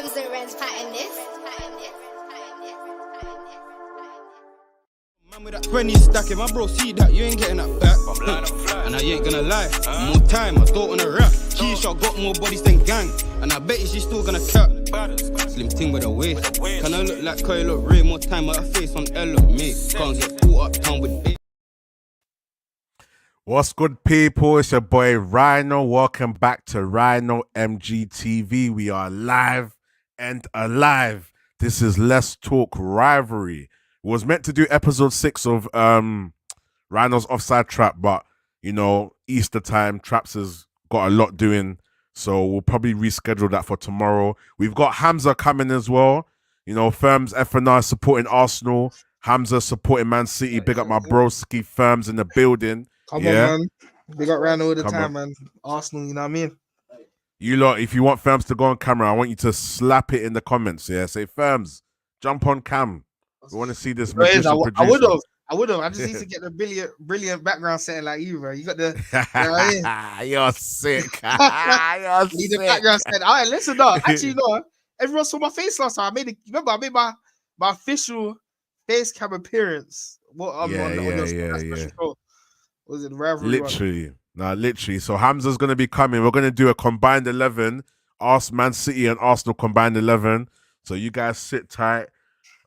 FERMZ pattern this. Man with that 20 stacking, my bro see that, you ain't getting that back. And I ain't gonna lie, more time, I don't wanna rap. Key-shot got more bodies than gang, and I bet you she's still gonna cap. Slim ting with a waist, can I look like Kyle look Ray? More time with her face on L look me. Can't get caught up town with bait. What's good, people? It's your boy Rhino. Welcome back to Rhino MGTV. We are live and alive. This is Let's Talk Rivalry. It was meant to do episode 6 of Rhino's Offside Trap, but you know, Easter time, Traps has got a lot doing, so we'll probably reschedule that for tomorrow. We've got HAMZA coming as well. You know, FERMZ FNR supporting Arsenal, HAMZA supporting Man City. Big up my broski FERMZ in the building. Come on, man. They got Rhino all the time, man. Arsenal, you know what I mean? You lot, if you want FERMZ to go on camera, I want you to slap it in the comments. Yeah, say FERMZ, jump on cam. We want to see this. I would have. I just need to get the brilliant background setting like you, bro. You got the. You know what I mean? You're sick. Need the background setting. All right, listen, no. Actually, no. Everyone saw my face last time. I made my official face cam appearance. What? Yeah. Was it Rivalry? Literally. So HAMZA's going to be coming. We're going to do a combined 11. Man City and Arsenal combined 11. So you guys sit tight.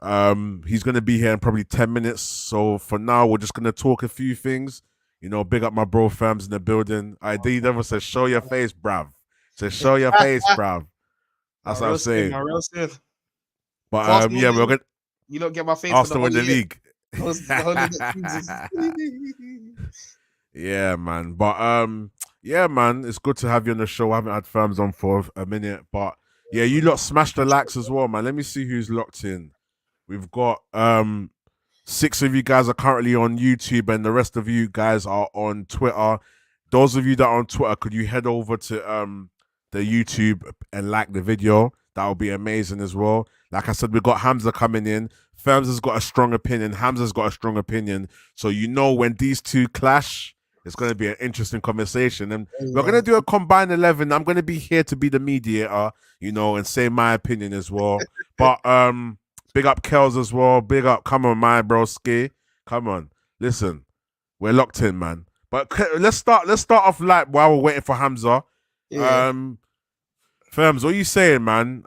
He's going to be here in probably 10 minutes. So for now, we're just going to talk a few things. You know, big up my bro FERMZ in the building. D Devil says, show your face, bruv. Says, show your face, bruv. That's what I'm saying. But yeah, we're going to... You don't get my face. Arsenal in the league. Yeah, man. But yeah, man, it's good to have you on the show. I haven't had FERMZ on for a minute, but yeah, you lot smash the likes as well, man. Let me see who's locked in. We've got 6 of you guys are currently on YouTube, and the rest of you guys are on Twitter. Those of you that are on Twitter, could you head over to the YouTube and like the video? That would be amazing as well. Like I said, we've got HAMZA coming in. FERMZ has got a strong opinion. HAMZA's got a strong opinion. So you know when these two clash, it's going to be an interesting conversation. And we're going to do a combined 11. I'm going to be here to be the mediator, you know, and say my opinion as well. But big up Kels as well. Big up, come on, my broski. Come on. Listen, we're locked in, man. But let's start off light while we're waiting for HAMZA. Yeah. FERMZ, what are you saying, man?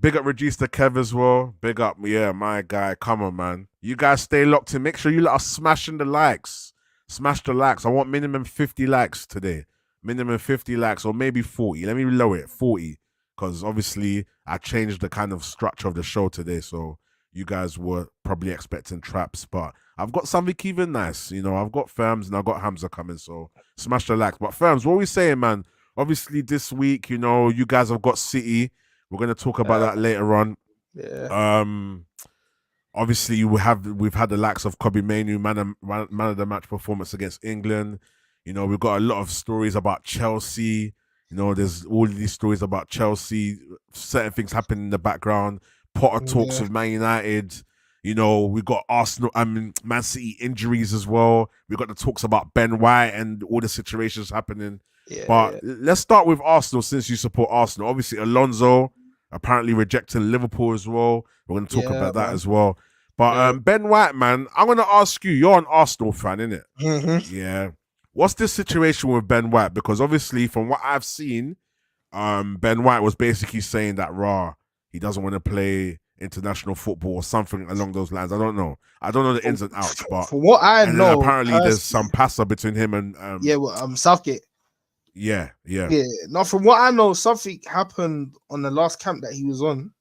Big up Regista Kev as well. Big up, yeah, my guy. Come on, man. You guys stay locked in. Make sure you let us smashing the likes. Smash the likes. I want minimum 50 likes today. Minimum 50 likes or maybe 40. Let me lower it, 40. Because obviously I changed the kind of structure of the show today. So you guys were probably expecting traps. But I've got something even nice. You know, I've got FERMZ and I've got HAMZA coming. So smash the likes. But FERMZ, what are we saying, man? Obviously, this week, you know, you guys have got City. We're going to talk about that later on. Yeah. Obviously, we've had the likes of KOBBIE MAINOO, man of the match performance against England. You know, we've got a lot of stories about Chelsea. You know, there's all these stories about Chelsea. Certain things happen in the background. Potter talks with Man United. You know, we got Arsenal, Man City injuries as well. We got the talks about Ben White and all the situations happening. Let's start with Arsenal since you support Arsenal. Obviously, Alonso apparently rejecting Liverpool as well. We're going to talk about that as well. But Ben White, man, I'm going to ask you. You're an Arsenal fan, innit? Mm-hmm. Yeah. What's this situation with Ben White? Because obviously, from what I've seen, Ben White was basically saying that he doesn't want to play international football or something along those lines. I don't know the ins and outs. But from what I know, apparently there's some passer between him and Southgate. Yeah. Now, from what I know, something happened on the last camp that he was on.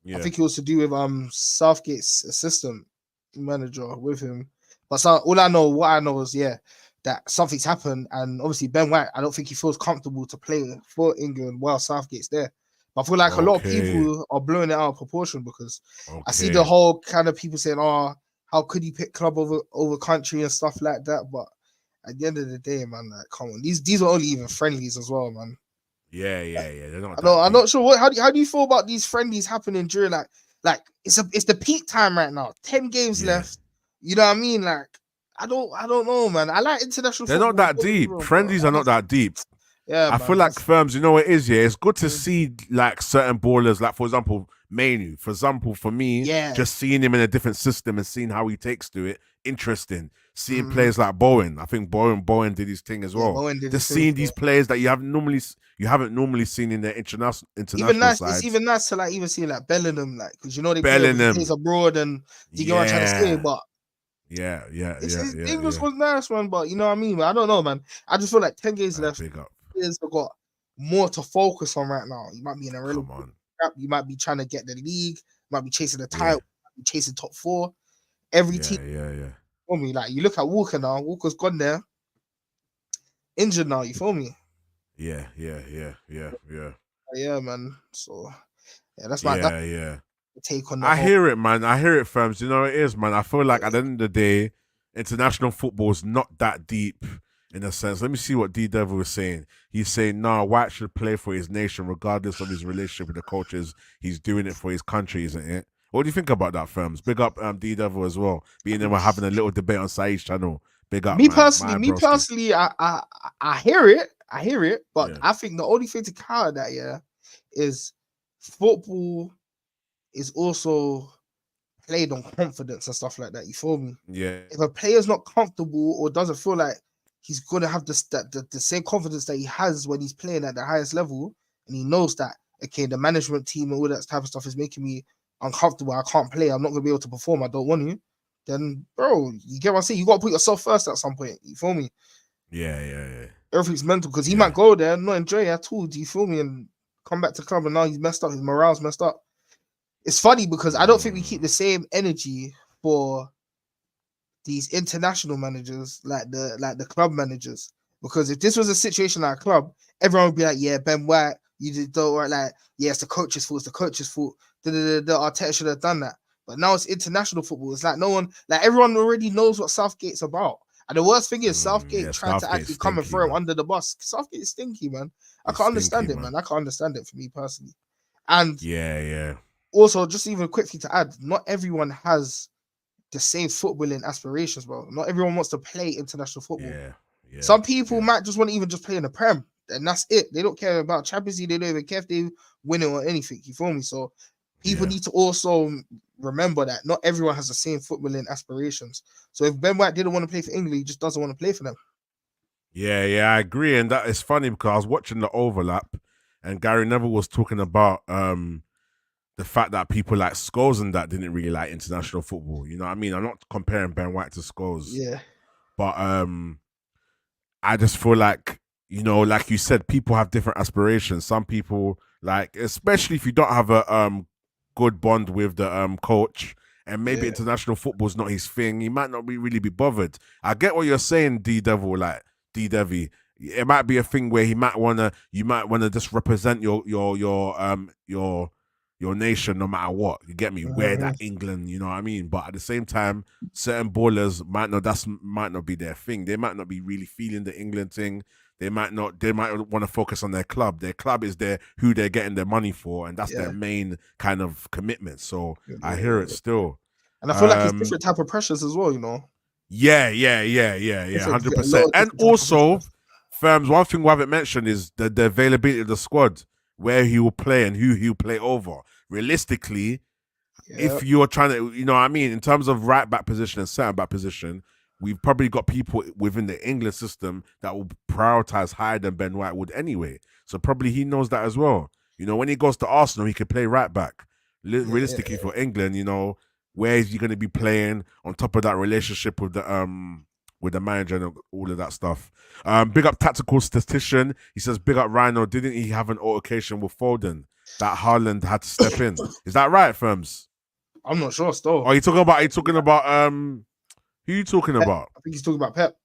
Yeah. I think it was to do with Southgate's assistant manager with him. But what I know is that something's happened, and obviously Ben White, I don't think he feels comfortable to play for England while Southgate's there. But I feel like a lot of people are blowing it out of proportion because I see the whole kind of people saying, how could he pick club over country and stuff like that? But at the end of the day, man, like, come on, these are only even friendlies as well, man. Yeah. They're not I'm not sure. How do you feel about these friendlies happening during like it's the peak time right now? 10 games left. You know what I mean? Like I don't know, man. I like international. They're not that deep. Friendlies are not that deep. Yeah, I man. feel like firms, you know what it is, yeah. It's good to see like certain ballers, like for example, MAINOO. For example, for me, just seeing him in a different system and seeing how he takes to it, interesting. Seeing players like Bowen, I think Bowen did his thing as well. Bowen did just his seeing thing, these players that you haven't normally seen in their international nice, sides. It's even nice to like even see like Bellingham, like because you know they plays abroad and you get what I'm trying to say, but English was nice, man. But you know what I mean, man? I don't know, man. I just feel like 10 games left. Big up. Players have got more to focus on right now. You might be in a real crap. You might be trying to get the league. You might be chasing the title. You might be chasing top 4. Every team. Yeah. For me, like you look at Walker now. Walker's gone there, injured now. You feel me? Yeah. Yeah, man. So that's my take on that. I hear it, man. I hear it, firms. You know what it is, man. I feel like at the end of the day, international football is not that deep in a sense. Let me see what D Devil is saying. He's saying, no, White should play for his nation regardless of his relationship with the coaches. He's doing it for his country, isn't it? What do you think about that, firms? Big up D Devil as well. Being there, we're having a little debate on Saeed's channel. Big up. Me personally, I hear it, but I think the only thing to counter that, is football is also played on confidence and stuff like that. You feel me? Yeah. If a player's not comfortable or doesn't feel like he's gonna have the same confidence that he has when he's playing at the highest level, and he knows that okay, the management team and all that type of stuff is making me uncomfortable. I can't play. I'm not gonna be able to perform. I don't want to. Then, bro, you get what I'm saying? You got to put yourself first at some point. You feel me? Yeah. Everything's mental because he might go there and not enjoy it at all. Do you feel me? And come back to club and now he's messed up. His morale's messed up. It's funny because I don't think we keep the same energy for these international managers like the club managers. Because if this was a situation at a club, everyone would be like, yeah, Ben White, you did like, yeah, it's the coach's fault. It's the coach's fault. Arteta should have done that. But now it's international football. It's like no one, like everyone already knows what Southgate's about. And the worst thing is Southgate trying to actually come and throw him under the bus. Southgate is stinky, man. I can't understand it, man. I can't understand it for me personally. And also, just even quickly to add, not everyone has the same footballing aspirations, bro. Not everyone wants to play international football. Some people might just want to even just play in the Prem, and that's it. They don't care about Champions League. They don't even care if they win it or anything. You feel me? So people need to also remember that not everyone has the same footballing aspirations. So if Ben White didn't want to play for England, he just doesn't want to play for them. Yeah, I agree. And that is funny because I was watching the overlap and Gary Neville was talking about the fact that people like Scholes and that didn't really like international football. You know what I mean? I'm not comparing Ben White to Scholes. Yeah. But I just feel like, you know, like you said, people have different aspirations. Some people, like, especially if you don't have a good bond with the coach, and maybe international football's not his thing, he might not really be bothered. I get what you're saying, D-Devil, like, D-Devy. It might be a thing where you might wanna just represent your nation no matter what. You get me? Wear that England, you know what I mean? But at the same time, certain ballers might not be their thing. They might not be really feeling the England thing. They might want to focus on their club. Their club is who they're getting their money for, and that's their main kind of commitment. So I hear it still. And I feel like it's different type of pressures as well, you know? Yeah, 100%. And also, firms, one thing we haven't mentioned is the availability of the squad, where he will play and who he'll play over. Realistically, if you're trying to, you know what I mean, in terms of right back position and centre back position, we've probably got people within the England system that will prioritize higher than Ben White would anyway. So probably he knows that as well. You know, when he goes to Arsenal, he could play right back. Realistically, for England, you know, where is he going to be playing on top of that relationship with the manager and all of that stuff? Big up Tactical Statistician. He says, big up Rhino. Didn't he have an altercation with Foden that Haaland had to step in? Is that right, Firms? I'm not sure still. Are you talking about who are you talking about? I think he's talking about Pep.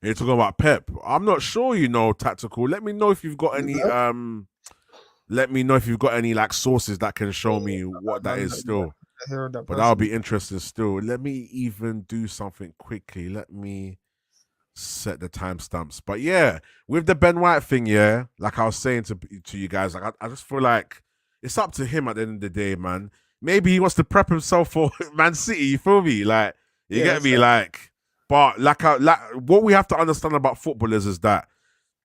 You're talking about Pep. I'm not sure, you know, Tactical. Let me know if you've got any like sources that can show me what that is still. But that'll be interesting still. Let me even do something quickly. Let me set the timestamps. But yeah, with the Ben White thing, like I was saying to you guys, like I just feel like it's up to him at the end of the day, man. Maybe he wants to prep himself for Man City, you feel me? Like, you get me? Like, but like what we have to understand about footballers is that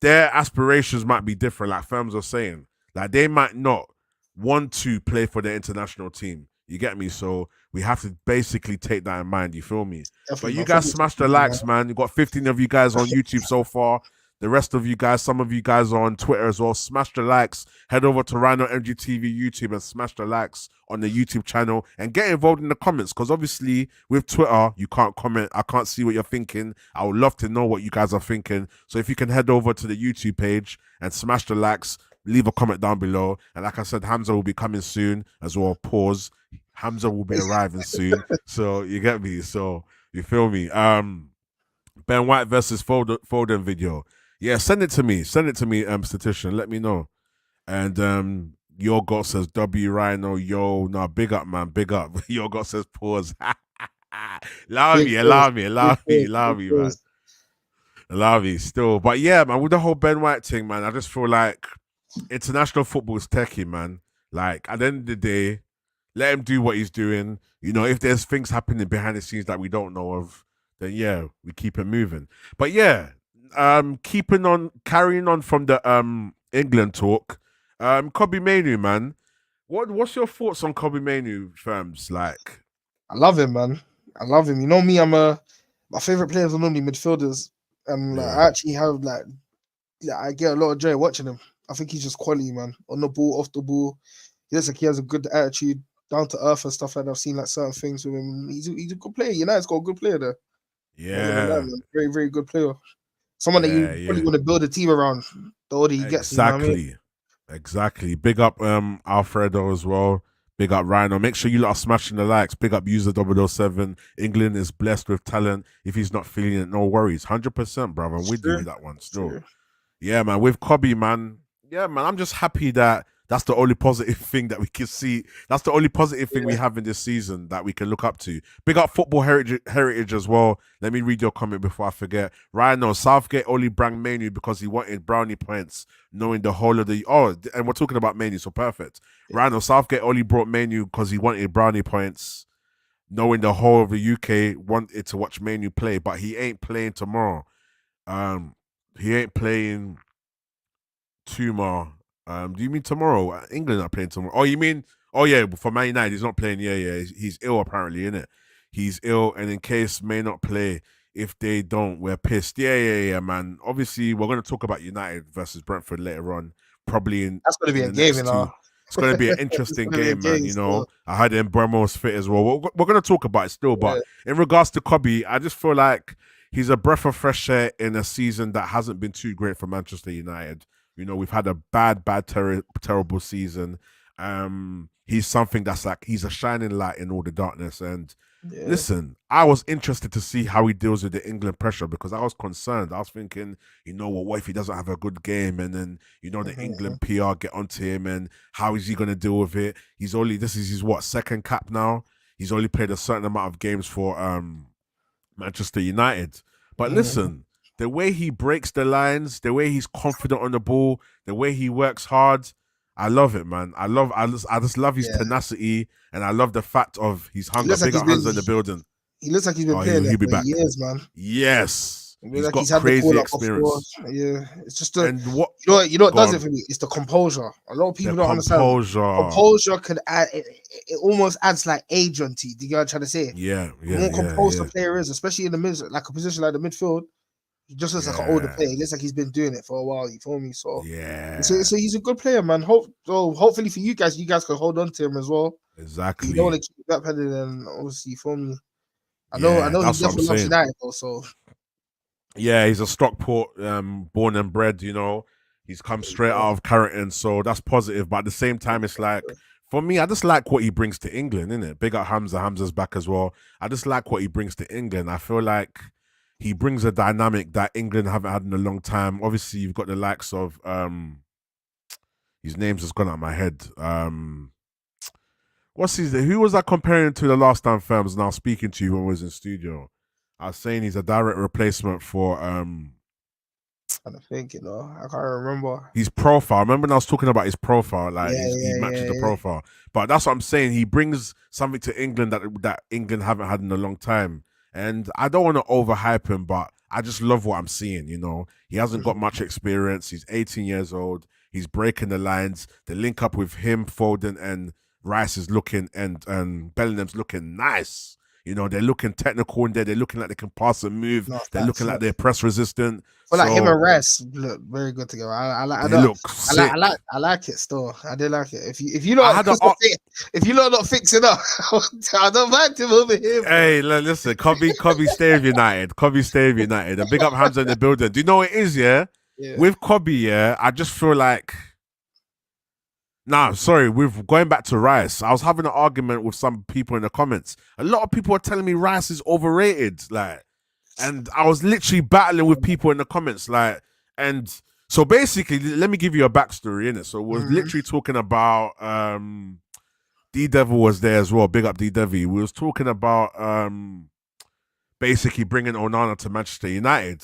their aspirations might be different. Like FERMZ was saying, like they might not want to play for their international team. You get me? So we have to basically take that in mind. You feel me? Definitely, But you man. guys Football's smash the different, likes, man. You got 15 of you guys on YouTube so far. The rest of you guys, some of you guys are on Twitter as well. Smash the likes. Head over to Rhino MGTV YouTube and smash the likes on the YouTube channel and get involved in the comments, because obviously with Twitter, you can't comment. I can't see what you're thinking. I would love to know what you guys are thinking. So if you can head over to the YouTube page and smash the likes, leave a comment down below. And like I said, HAMZA will be coming soon as well. Pause. HAMZA will be arriving soon. So you get me. So you feel me? Ben White versus Foden video. Yeah, send it to me. Send it to me, statistician. Let me know. And your God says W Rhino. Yo, nah, big up, man. Big up. Your God says pause. Allow me, man. Allow me still. But yeah, man, with the whole Ben White thing, man, I just feel like international football is techie, man. Like at the end of the day, let him do what he's doing. You know, if there's things happening behind the scenes that we don't know of, then yeah, we keep it moving. But yeah, carrying on from the England talk, KOBBIE MAINOO, man. What's your thoughts on KOBBIE MAINOO, FERMZ? Like, I love him, man. I love him. You know me, my favorite players are normally midfielders, and I actually have I get a lot of joy watching him. I think he's just quality, man. On the ball, off the ball, he looks like he has a good attitude, down to earth and stuff like that. I've seen like certain things with him. He's a good player. United's got a good player there. Yeah, very, very good player. Someone that you probably want to build a team around. The older he gets, exactly. You know what I mean? Exactly. Big up Alfredo as well. Big up Rhino. Make sure you lot are smashing the likes. Big up user 007. England is blessed with talent. If he's not feeling it, no worries. 100%, brother. I'm with you with that one still. Sure. Yeah, man. With KOBBIE, man. Yeah, man. I'm just happy that that's the only positive thing that we can see. That's the only positive thing we have in this season that we can look up to. Big up football heritage as well. Let me read your comment before I forget. Rhino, Southgate only brought MAINOO because he wanted brownie points, knowing the whole of the... Oh, and we're talking about MAINOO, so perfect. Rhino, Southgate only brought MAINOO because he wanted brownie points, knowing the whole of the UK wanted to watch MAINOO play, but he ain't playing tomorrow. He ain't playing tomorrow. Do you mean tomorrow? England are playing tomorrow. Oh, you mean? Oh yeah, for Man United, he's not playing. Yeah. He's ill apparently, innit? He's ill, and in case may not play, if they don't, we're pissed. Yeah, man. Obviously, we're gonna talk about United versus Brentford later on. Probably in that's gonna be a game, you know. It's gonna be an interesting game, man. You know, I heard Mbeumo's fit as well. We're gonna talk about it still, but in regards to KOBBIE, I just feel like he's a breath of fresh air in a season that hasn't been too great for Manchester United. You know, we've had a terrible season. He's something that's like, he's a shining light in all the darkness. And listen, I was interested to see how he deals with the England pressure, because I was concerned. I was thinking, you know, what if he doesn't have a good game? And then, you know, the England PR get onto him, and how is he going to deal with it? This is his, second cap now? He's only played a certain amount of games for Manchester United. But listen, the way he breaks the lines, the way he's confident on the ball, the way he works hard, I love it, man. I just love his tenacity, and I love the fact of his hunger. Big up HAMZA in the building. He looks like he's been playing there for years, man. Yes. He's got crazy experience. Yeah, it's just you know what does it for me? It's the composure. A lot of people don't understand. Composure can add. It almost adds like age on to you. Do you get what I'm trying to say? Yeah. The more composed the player is, especially in the mid, like a position like the midfield. He just looks like an older player. He looks like he's been doing it for a while. You feel me? So so he's a good player, man. Hopefully for you guys can hold on to him as well. Exactly. You don't want to keep that pedal, and obviously, you feel me? I know he definitely loves United also. Yeah, he's a Stockport born and bred. You know, he's come straight out of Carrington, so that's positive. But at the same time, it's like, for me, I just like what he brings to England, innit? Big up HAMZA. HAMZA's back as well. I just like what he brings to England. I feel like he brings a dynamic that England haven't had in a long time. Obviously, you've got the likes of his name's just gone out of my head. Who was I comparing to the last time FERMZ now speaking to you when I was in studio? I was saying he's a direct replacement for I don't think, you know, I can't remember his profile. Remember when I was talking about his profile, like he matches the profile. But that's what I'm saying. He brings something to England that England haven't had in a long time. And I don't want to overhype him, but I just love what I'm seeing. You know, he hasn't got much experience. He's 18 years old. He's breaking the lines. The link up with him, Foden, and Rice is looking, and Bellingham's looking nice. You know, they're looking technical in there. They're looking like they can pass and move. No, they're looking like they're press resistant. But like him and Rice look very good together. I like it still. I do like it. If you not fix it up, I don't mind him over here. Hey, listen, KOBBIE stay with United. KOBBIE stay with United. And big up HAMZA in the building. Do you know what it is? Yeah, with KOBBIE, yeah, I just feel like. Nah, sorry, with going back to Rice, I was having an argument with some people in the comments. A lot of people are telling me Rice is overrated, like, and I was literally battling with people in the comments, like, and so basically, let me give you a backstory, innit? So we're literally talking about D-Devil was there as well, big up D-Devil. We was talking about basically bringing ONANA to Manchester United,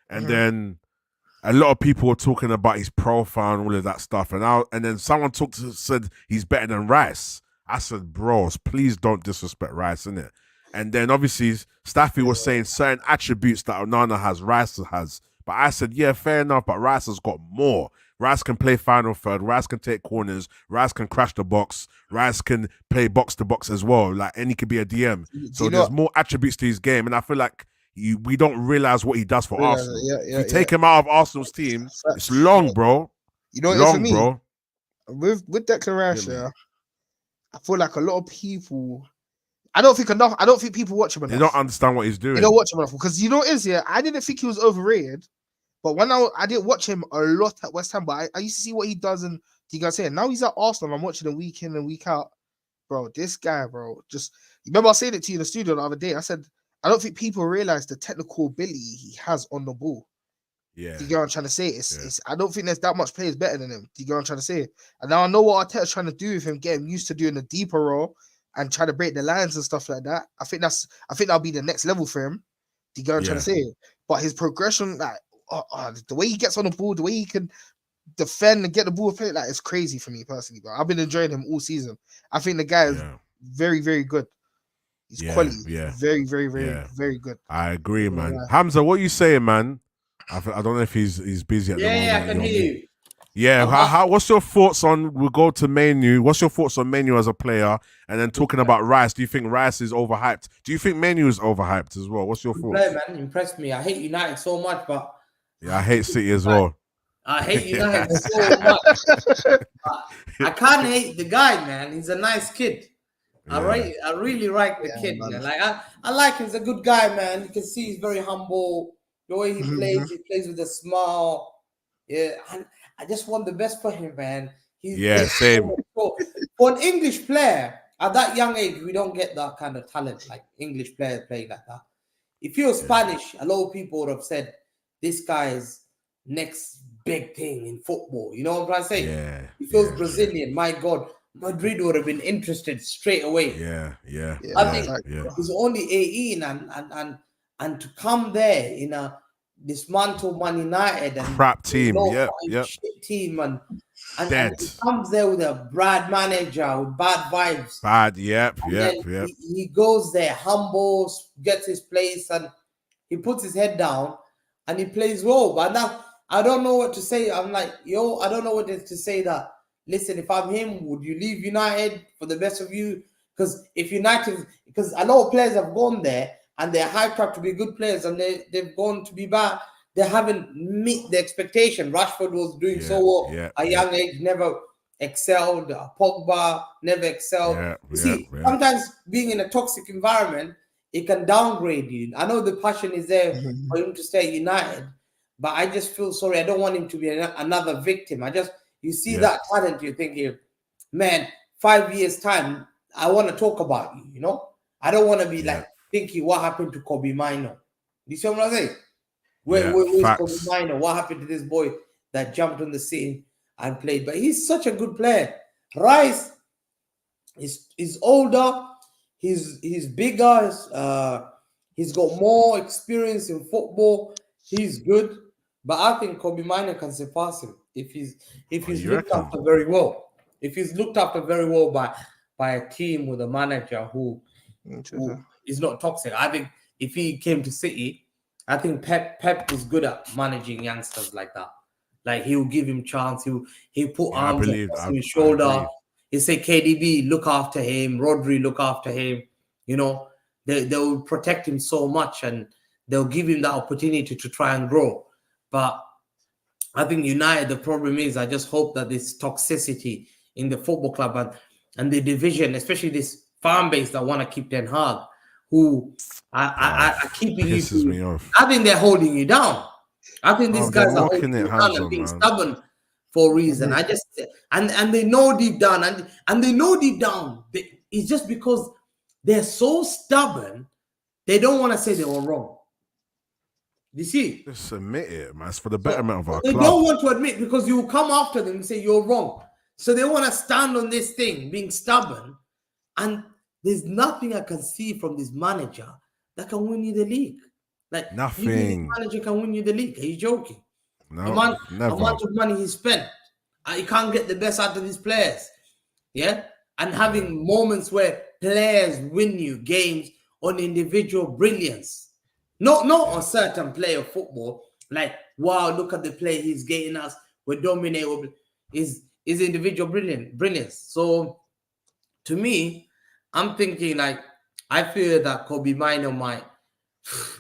and then a lot of people were talking about his profile and all of that stuff. And then someone said he's better than Rice. I said, bros, please don't disrespect Rice, innit? And then obviously Staffy was saying certain attributes that ONANA has, Rice has. But I said, yeah, fair enough, but Rice has got more. Rice can play final third. Rice can take corners. Rice can crash the box. Rice can play box to box as well. Like, and he could be a DM. So there's more attributes to his game. And I feel like we don't realize what he does for Arsenal. If you take him out of Arsenal's team, it's long, bro. You know what long, for me, bro. With Declan Rice, I feel like a lot of people. I don't think people watch him enough. They don't understand what he's doing. They don't watch him enough because you know what it is, I didn't think he was overrated, but when I didn't watch him a lot at West Ham, but I used to see what he does, and you guys saying now he's at Arsenal. I'm watching him week in and week out, bro. This guy, bro, just remember I said it to you in the studio the other day. I said, I don't think people realize the technical ability he has on the ball. Yeah. Do you get what I'm trying to say? It's I don't think there's that much players better than him. Do you get what I'm trying to say? And now I know what Arteta's trying to do with him, get him used to doing a deeper role and try to break the lines and stuff like that. I think that'll be the next level for him. Do you get what I'm trying to say? But his progression, like the way he gets on the ball, the way he can defend and get the ball played, like it's crazy for me personally. But I've been enjoying him all season. I think the guy is very, very good. He's quality. Very, very, very, very good. I agree, man. HAMZA, what are you saying, man? I don't know if he's busy at the moment. Yeah, I can hear you. Yeah, what's your thoughts on? We'll go to MAINOO. What's your thoughts on MAINOO as a player? And then talking about Rice, do you think Rice is overhyped? Do you think MAINOO is overhyped as well? What's your thoughts? Player, man, impressed me. I hate United so much, but I hate City as well. I hate United so much. I can't hate the guy, man. He's a nice kid. I really like the kid, man. Like I like him. He's a good guy, man. You can see he's very humble. The way he plays with a smile. Yeah, I just want the best for him, man. Same. For an English player at that young age, we don't get that kind of talent, like English players playing like that. If you're Spanish, a lot of people would have said this guy is next big thing in football. You know what I'm trying to say? Yeah. He feels Brazilian. My God. Madrid would have been interested straight away. I think he's only 18 and to come there in a dismantled Man United and crap team, shit team and he comes there with a bad manager with bad vibes. He goes there humble, gets his place, and he puts his head down and he plays well. But now I don't know what to say. I'm like, I don't know what to say that. Listen, if I'm him, would you leave United for the best of you? Because because a lot of players have gone there and they're hyped up to be good players and they've gone to be bad. They haven't met the expectation. Rashford was doing so well at a young age, never excelled. Pogba never excelled. Sometimes being in a toxic environment, it can downgrade you. I know the passion is there for him to stay at United, but I just feel sorry. I don't want him to be another victim. You see that talent, you're thinking, man, 5 years' time, I want to talk about you, you know? I don't want to be like thinking what happened to KOBBIE MAINOO. You see what I'm saying? Where's KOBBIE MAINOO? What happened to this boy that jumped on the scene and played? But he's such a good player. Rice is older, he's bigger, he's got more experience in football, he's good. But I think KOBBIE MAINOO can surpass him if he's looked after very well. If he's looked after very well by a team with a manager who is not toxic. I think if he came to City I think Pep is good at managing youngsters like that. Like he'll give him chance. He'll put arms across his shoulder. He say KDB look after him. Rodri look after him. You know, they will protect him so much and they'll give him that opportunity to try and grow. But I think United, the problem is, I just hope that this toxicity in the football club and the division, especially this fan base that want to keep Ten Hag, who are keeping you. I think they're holding you down. I think these guys are holding you down and being stubborn for a reason. I just and they know deep down and they know deep down it's just because they're so stubborn. They don't want to say they were wrong. You see? Just admit it, man. It's for the betterment of our club. They don't want to admit because you will come after them and say you're wrong. So they want to stand on this thing, being stubborn. And there's nothing I can see from this manager that can win you the league. Like nothing. This manager can win you the league. Are you joking? No, never. Amount of money he spent. You can't get the best out of these players. Yeah? And having moments where players win you games on individual brilliance. Not a certain play of football. Like, wow, look at the play he's getting us. We're dominating. Is individual brilliance. So, to me, I'm thinking like, I feel that KOBBIE MAINOO might.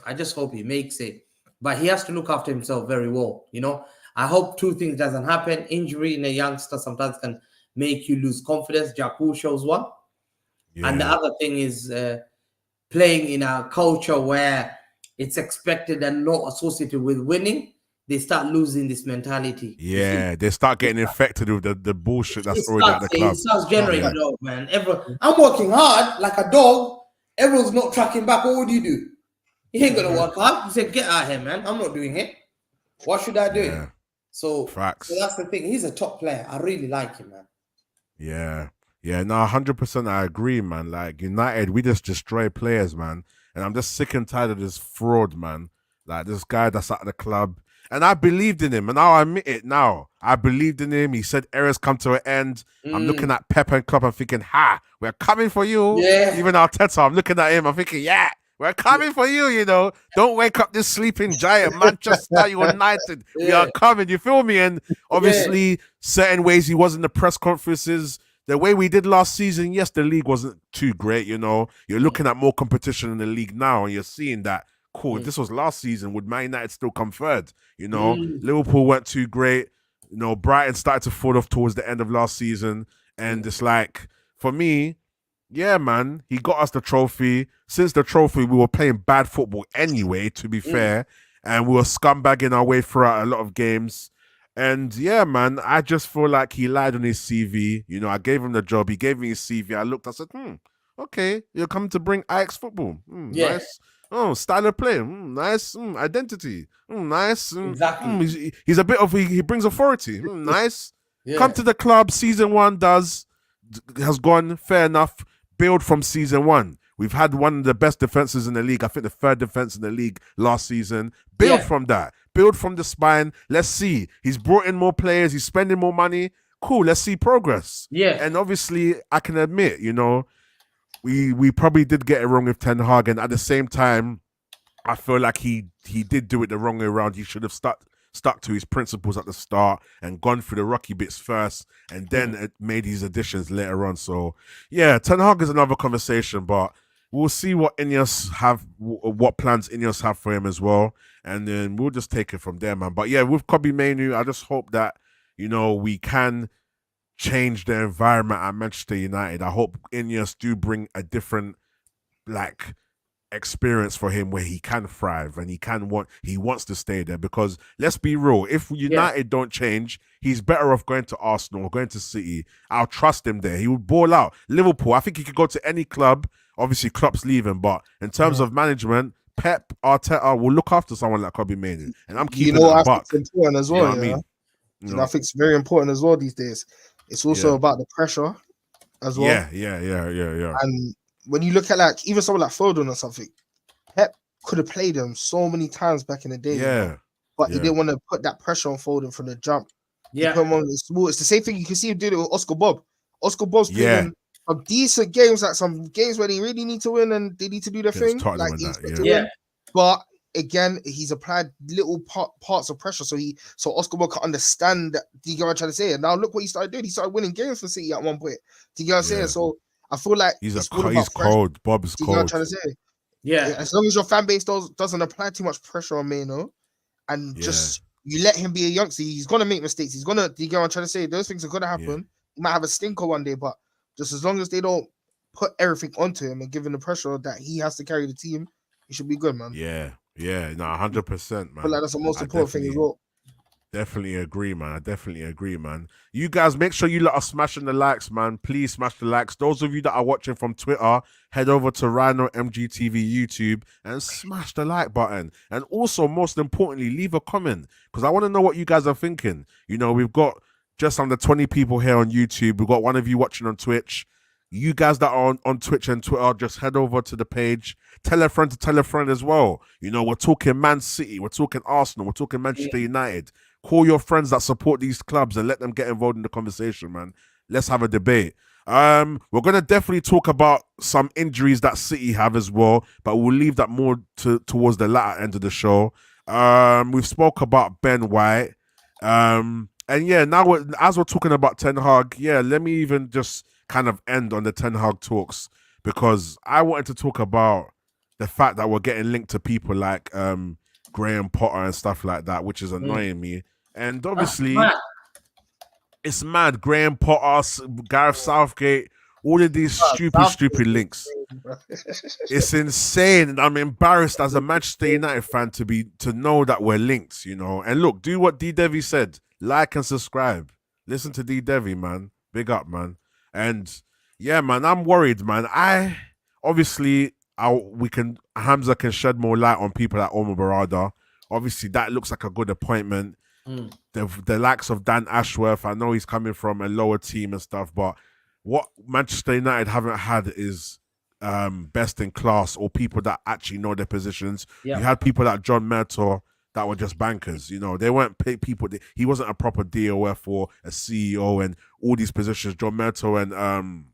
I just hope he makes it. But he has to look after himself very well. You know, I hope two things doesn't happen. Injury in a youngster sometimes can make you lose confidence. Jaku shows one. Yeah. And the other thing is playing in a culture where it's expected and not associated with winning. They start losing this mentality. Yeah, they start getting infected with the bullshit that's already at the club. It starts generating dog, man. I'm working hard like a dog. Everyone's not tracking back. What would you do? You ain't gonna work hard. You said, get out of here, man. I'm not doing it. What should I do? So that's the thing. He's a top player. I really like him, man. Yeah. Yeah, no, 100% I agree, man. Like, United, we just destroy players, man. And I'm just sick and tired of this fraud, man. Like, this guy that's at the club. And I believed in him, and I'll admit it now. I believed in him. He said errors come to an end. I'm looking at Pep and Klopp. I'm thinking, we're coming for you. Yeah. Even Arteta, I'm looking at him. I'm thinking, we're coming for you, you know. Don't wake up this sleeping giant. Manchester United. We are coming. You feel me? And obviously, certain ways he was in the press conferences. The way we did last season, yes, the league wasn't too great, you know. You're looking at more competition in the league now, and you're seeing that, cool, if this was last season, would Man United still come third? You know, Liverpool weren't too great. You know, Brighton started to fall off towards the end of last season. And it's like, for me, yeah, man, he got us the trophy. Since the trophy, we were playing bad football anyway, to be fair. And we were scumbagging our way throughout a lot of games. And yeah, man, I just feel like he lied on his CV. You know, I gave him the job. He gave me his CV. I looked, I said, okay, you're coming to bring Ajax football. Nice. Oh, style of play. Nice. Identity. Nice. Exactly. He's a bit of, he brings authority. Nice. Come to the club. Season 1 has gone, fair enough. Build from season 1. We've had one of the best defenses in the league. I think the 3rd defense in the league last season. Build from that. Build from the spine. Let's see. He's brought in more players. He's spending more money. Cool. Let's see progress. Yeah. And obviously, I can admit, you know, we probably did get it wrong with Ten Hag. And at the same time, I feel like he did do it the wrong way around. He should have stuck to his principles at the start and gone through the rocky bits first and then made his additions later on. So, yeah, Ten Hag is another conversation, but we'll see what what plans Ineos have for him as well. And then we'll just take it from there, man. But yeah, with KOBBIE MAINOO, I just hope that, you know, we can change the environment at Manchester United. I hope Ineos do bring a different, like, experience for him where he can thrive and he wants to stay there. Because let's be real, if United don't change, he's better off going to Arsenal or going to City. I'll trust him there. He would ball out. Liverpool, I think he could go to any club. Obviously, Klopp's leaving, but in terms of management, Pep, Arteta will look after someone like KOBBIE MAINOO. And I'm keeping that buck. It's important as well. You know what I mean? I think it's very important as well these days. It's also about the pressure as well. Yeah. And when you look at, like, even someone like Foden or something, Pep could have played him so many times back in the day. Yeah. But he didn't want to put that pressure on Foden from the jump. Yeah. It's the same thing you can see him doing it with Oscar Bob. Oscar Bob's playing some decent games, like some games where they really need to win and they need to do their thing. Like, win. But again, he's applied little parts of pressure, so Oscar Wilde can understand that. Do you get what I'm trying to say? And now look what he started doing. He started winning games for City at one point. Do you get what I'm saying? So I feel like he's cold. Bob is cold. You know what I'm trying to say? Yeah. As long as your fan base doesn't apply too much pressure on MAINOO, and just you let him be a youngster, he's gonna make mistakes. Do you get what I'm trying to say? Those things are gonna happen. Yeah. He might have a stinker one day, but just as long as they don't put everything onto him and give him the pressure that he has to carry the team, he should be good, man. Yeah, no, 100%, man. I feel like that's the most important thing as well. Definitely agree, man. I definitely agree, man. You guys, make sure you let us smashing the likes, man. Please smash the likes. Those of you that are watching from Twitter, head over to Rhino MGTV YouTube and smash the like button. And also, most importantly, leave a comment because I want to know what you guys are thinking. You know, we've got just under 20 people here on YouTube. We've got one of you watching on Twitch. You guys that are on Twitch and Twitter, just head over to the page. Tell a friend to tell a friend as well. You know, we're talking Man City, we're talking Arsenal, we're talking Manchester United. Call your friends that support these clubs and let them get involved in the conversation, man. Let's have a debate. We're going to definitely talk about some injuries that City have as well, but we'll leave that more towards the latter end of the show. We've spoke about Ben White. And yeah, now as we're talking about Ten Hag, let me even just kind of end on the Ten Hag talks because I wanted to talk about the fact that we're getting linked to people like Graham Potter and stuff like that, which is annoying me. And obviously, it's mad. Graham Potter, Gareth Southgate, all of these stupid links. It's insane. I'm embarrassed as a Manchester United fan to know that we're linked, you know. And look, do what D Devi said. Like and subscribe. Listen to D Devi, man. Big up, man. And yeah, man, I'm worried, man. Hamza can shed more light on people like Omar Barada. Obviously, that looks like a good appointment. The likes of Dan Ashworth, I know he's coming from a lower team and stuff, but what Manchester United haven't had is best in class or people that actually know their positions. You had people like John Murtaugh that were just bankers, you know. They weren't people. He wasn't a proper DOF or a CEO and all these positions. John Murtaugh and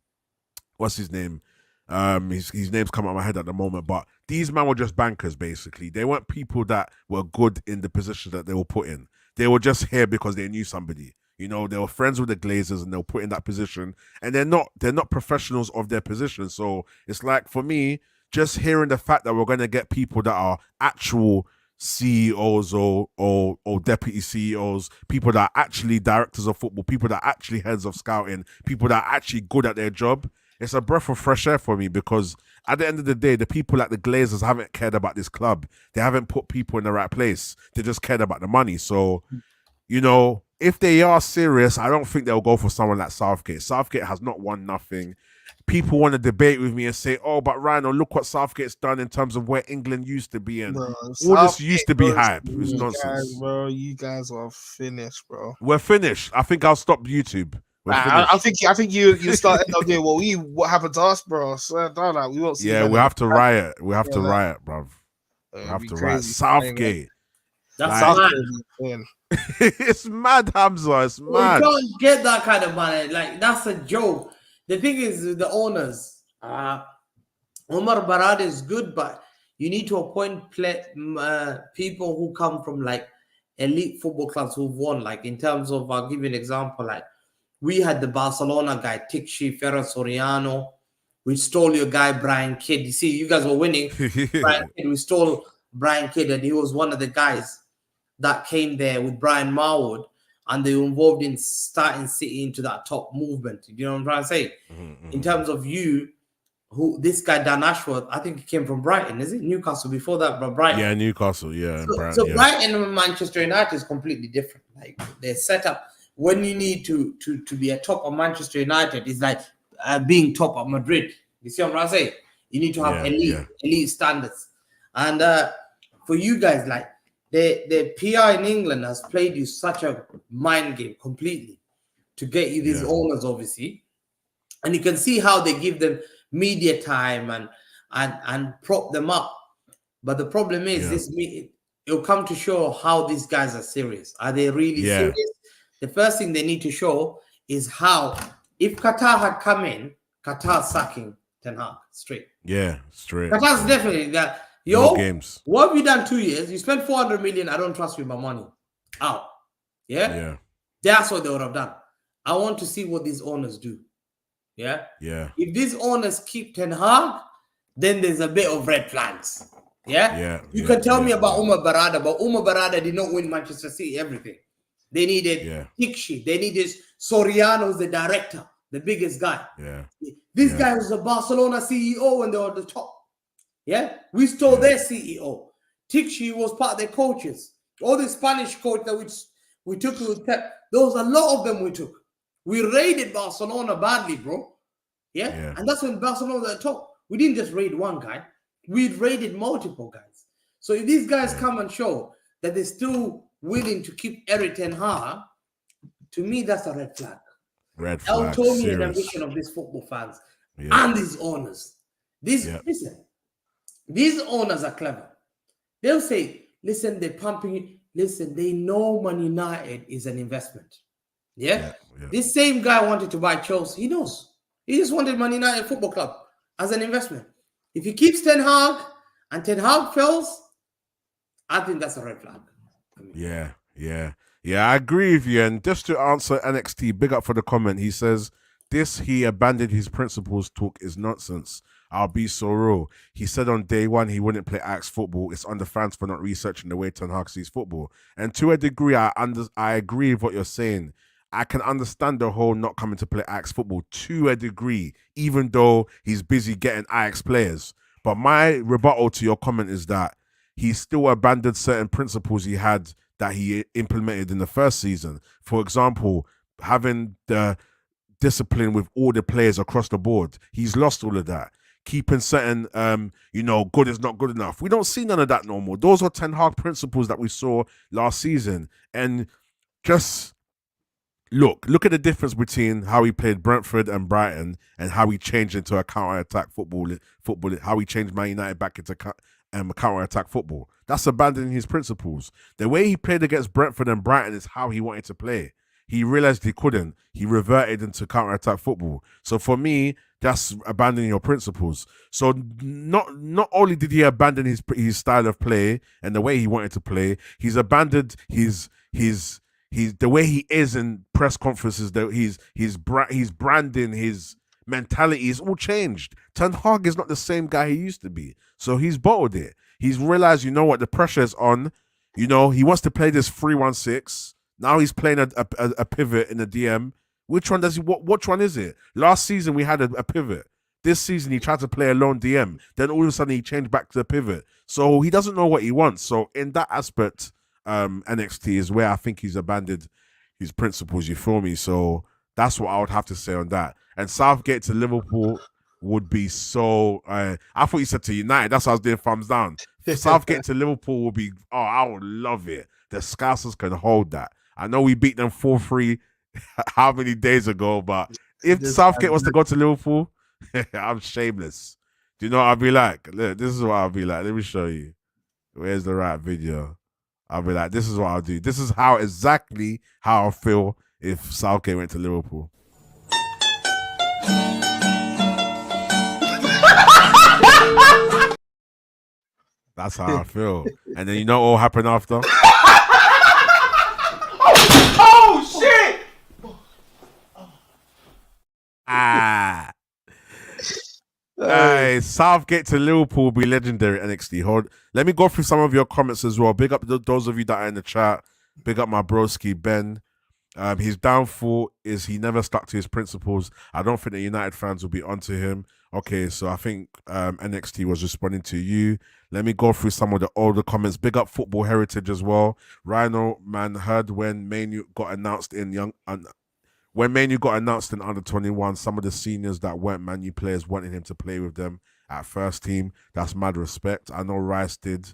what's his name? His name's come out of my head at the moment, but these men were just bankers, basically. They weren't people that were good in the position that they were put in. They were just here because they knew somebody. You know, they were friends with the Glazers and they were put in that position. And they're not professionals of their position. So it's like, for me, just hearing the fact that we're going to get people that are actual CEOs or deputy CEOs, people that are actually directors of football, people that are actually heads of scouting, people that are actually good at their job, it's a breath of fresh air for me because at the end of the day, the people like the Glazers haven't cared about this club. They haven't put people in the right place. They just cared about the money. So, you know, if they are serious, I don't think they'll go for someone like Southgate. Southgate has not won nothing. People want to debate with me and say, oh, but Rhino, look what Southgate's done in terms of where England used to be. And all this used to be hype. It's nonsense. You guys are finished, bro. We're finished. I think I'll stop YouTube. I think you start doing what happened to us, bro. So we won't see. Yeah, we have to riot. We have to riot, bro. We have to riot. Southgate. That's mad. It's mad, Hamza. It's mad. We don't get that kind of money. Like, that's a joke. The thing is, the owners, Omar Barad is good, but you need to appoint people who come from like elite football clubs who've won. Like, in terms of, I'll give you an example. Like, we had the Barcelona guy, Tikshi, Ferran Soriano. We stole your guy, Brian Kidd. You see, you guys were winning. Brian Kidd, we stole Brian Kidd, and he was one of the guys that came there with Brian Marwood, and they were involved in starting City into that top movement. You know what I'm trying to say? In terms of this guy, Dan Ashworth, I think he came from Brighton. Is it Newcastle before that? But Brighton. Yeah, Newcastle, yeah. So Brighton and Manchester United is completely different. Like, they're set up. When you need to be a top of Manchester United, it's like being top of Madrid. You see what I'm trying to say? You need to have elite standards. And for you guys, like, the PR in England has played you such a mind game completely to get you these owners, obviously. And you can see how they give them media time and prop them up. But the problem is it'll come to show how these guys are serious. Are they really serious? The first thing they need to show is how, if Qatar had come in, Qatar's sacking Ten Hag straight. Yeah, straight. Qatar's definitely that. Yo, games. What have you done 2 years? You spent 400 million. I don't trust you with my money. Out. Yeah? Yeah. That's what they would have done. I want to see what these owners do. Yeah? Yeah. If these owners keep Ten Hag, then there's a bit of red flags. Yeah? You can tell me about Umar Barada, but Umar Barada did not win Manchester City everything. They needed Tikshi. They needed Soriano's the director, the biggest guy. Yeah. This guy was a Barcelona CEO when they were at the top. Yeah? We stole their CEO. Tikshi was part of their coaches. All the Spanish coach that we took to the tech, there was a lot of them we took. We raided Barcelona badly, bro. Yeah? And that's when Barcelona was at the top. We didn't just raid one guy. We raided multiple guys. So if these guys come and show that they're still willing to keep Eric Ten Hag, to me, that's a red flag. Red flag. That told me an ambition of these football fans and these owners. Listen, these owners are clever. They'll say, listen, they're pumping. Listen, they know Man United is an investment. Yeah? This same guy wanted to buy Chelsea. He knows. He just wanted Man United Football Club as an investment. If he keeps Ten Hag and Ten Hag fails, I think that's a red flag. I agree with you. And just to answer NXT, big up for the comment. He says, he abandoned his principles talk is nonsense. I'll be so real. He said on day one he wouldn't play Ajax football. It's on the fans for not researching the way Ten Hag sees football. And to a degree, I agree with what you're saying. I can understand the whole not coming to play Ajax football to a degree, even though he's busy getting Ajax players. But my rebuttal to your comment is that he still abandoned certain principles he had that he implemented in the first season. For example, having the discipline with all the players across the board. He's lost all of that. Keeping certain, good is not good enough. We don't see none of that no more. Those are Ten Hag principles that we saw last season. And just look at the difference between how he played Brentford and Brighton and how he changed into a counter-attack football, how he changed Man United back into counter-attack football. That's abandoning his principles. The way he played against Brentford and Brighton is how he wanted to play. He realized he couldn't. He reverted into counter-attack football. So for me, that's abandoning your principles. So not only did he abandon his style of play and the way he wanted to play, he's abandoned his the way he is in press conferences. That his branding, his mentality is all changed. Ten Hag is not the same guy he used to be. So he's bottled it. He's realized, the pressure is on. He wants to play this 3-1-6. Now he's playing a pivot in the DM. Which one does he? Which one is it? Last season we had a pivot. This season he tried to play a lone DM. Then all of a sudden he changed back to the pivot. So he doesn't know what he wants. So in that aspect, NXT is where I think he's abandoned his principles. You feel me? So that's what I would have to say on that. And Southgate to Liverpool would be so. I thought you said to United. That's why I was doing thumbs down. Southgate to Liverpool would be. Oh, I would love it. The Scousers can hold that. I know we beat them 4-3 how many days ago, but if Southgate was to go to Liverpool, I'm shameless. Do you know what I'll be like? Look, this is what I'll be like. Let me show you. Where's the right video? I'll be like, this is what I'll do. This is exactly how I feel if Southgate went to Liverpool. That's how I feel. And then you know what will happen after? Oh, shit! Hey, Southgate to Liverpool will be legendary NXT. Let me go through some of your comments as well. Big up those of you that are in the chat. Big up my broski, Ben. His downfall is he never stuck to his principles. I don't think the United fans will be onto him. Okay, so I think NXT was responding to you. Let me go through some of the older comments. Big up Football Heritage as well. Rhino, man, heard when MAINOO got announced in under 21, some of the seniors that weren't Man U players wanted him to play with them at first team. That's mad respect. I know Rice did.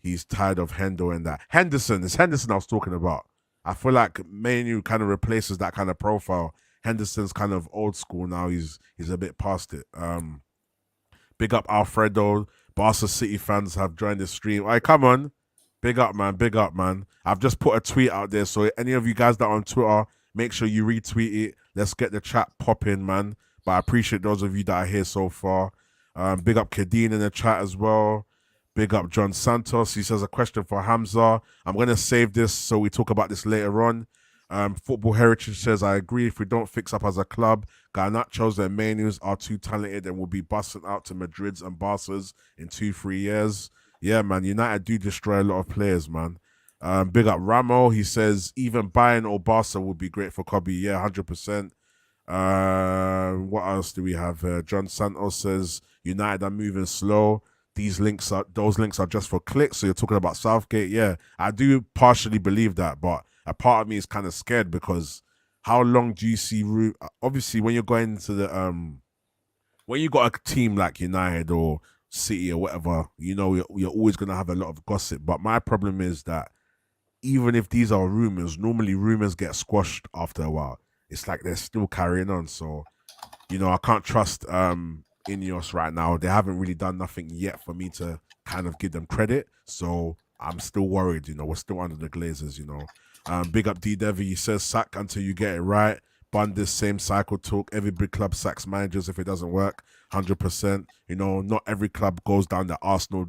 He's tired of Hendo and that. Henderson, it's Henderson I was talking about. I feel like MAINOO kind of replaces that kind of profile. Henderson's kind of old school now. He's a bit past it. Big up Alfredo. Barca City fans have joined the stream. All right, come on. Big up, man. Big up, man. I've just put a tweet out there. So any of you guys that are on Twitter, make sure you retweet it. Let's get the chat popping, man. But I appreciate those of you that are here so far. Big up Kadeen in the chat as well. Big up John Santos. He says a question for Hamza. I'm going to save this so we talk about this later on. Football Heritage says, I agree. If we don't fix up as a club, Garnachos and MAINOOs are too talented and will be busting out to Madrids and Barças in 2-3 years. Yeah, man. United do destroy a lot of players, man. Big up Ramo. He says, even Bayern or Barca would be great for KOBBIE. Yeah, 100%. What else do we have here? John Santos says, United are moving slow. Those links are just for clicks. So you're talking about Southgate. Yeah, I do partially believe that, but a part of me is kind of scared because how long do you see room? Obviously, when you're going to the when you got a team like United or City or whatever, you know you're always gonna have a lot of gossip. But my problem is that even if these are rumors, normally rumors get squashed after a while. It's like they're still carrying on. So, you know, I can't trust Ineos right now. They haven't really done nothing yet for me to kind of give them credit. So I'm still worried, you know, we're still under the Glazers, you know. Big up D-Devi, he says, sack until you get it right. Bun this same cycle talk. Every big club sacks managers if it doesn't work, 100%. You know, not every club goes down the Arsenal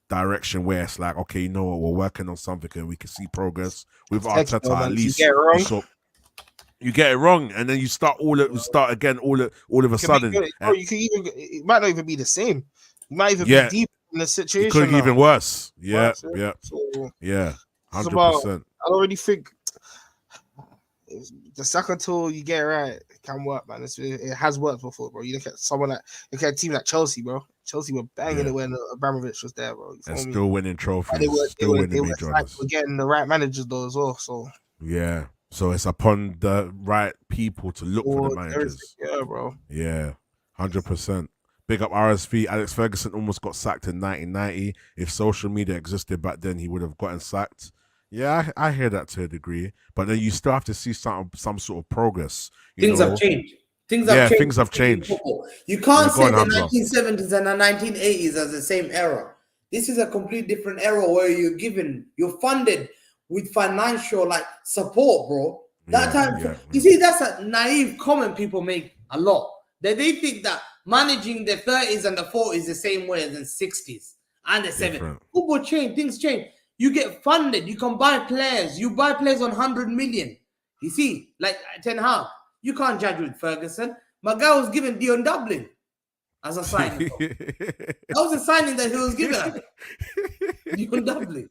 direction where it's like, okay, you know what, we're working on something and we can see progress. With Arteta, at least you get it wrong, and then you start again all of a sudden. It might not even be the same. You might even be deep in the situation. It could be even worse. Yeah, So, 100%. I don't really think the second tour you get it right, it can work, man. It has worked before, bro. You look at a team like Chelsea, bro. Chelsea were banging it when Abramovich was there, bro. And still winning trophies. They were getting the right managers though as well. So yeah. So it's upon the right people to look for the managers. Yeah, bro. Yeah, 100%. Big up RSV. Alex Ferguson almost got sacked in 1990. If social media existed back then, he would have gotten sacked. Yeah, I hear that to a degree. But then you still have to see some sort of progress. Things have changed. Things have changed. You can't say the 1970s and the 1980s as the same era. This is a complete different era where you're funded with financial support, bro. You see, that's a naive comment people make a lot. They think that managing the 30s and the 40s the same way as the 60s and the 70s. Football change, things change. You get funded. You can buy players. You buy players on 100 million. You see, like Ten Hag. You can't judge with Ferguson. My guy was given Dion Dublin as a signing. That was a signing that he was given. Dion Dublin.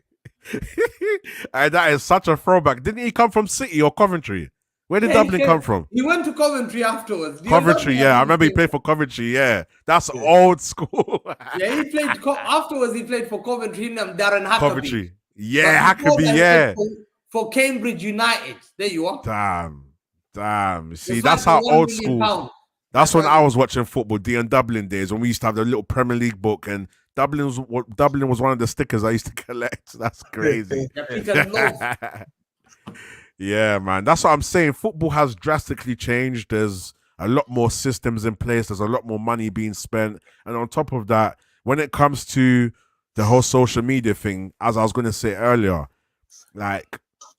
And that is such a throwback. Didn't he come from City or Coventry? Where did Dublin come from? He went to Coventry afterwards. Coventry, yeah. I remember he played for Coventry, yeah. That's old school. Yeah, he played afterwards. He played for Coventry and Darren Huckabee. Coventry. Yeah, Huckabee, yeah. For Cambridge United. There you are. Damn. See, that's how old school. That's when I was watching football, Dion Dublin days, when we used to have the little Premier League book, and Dublin was one of the stickers I used to collect. That's crazy. Yeah, man. That's what I'm saying. Football has drastically changed. There's a lot more systems in place. There's a lot more money being spent. And on top of that, when it comes to the whole social media thing, as I was going to say earlier,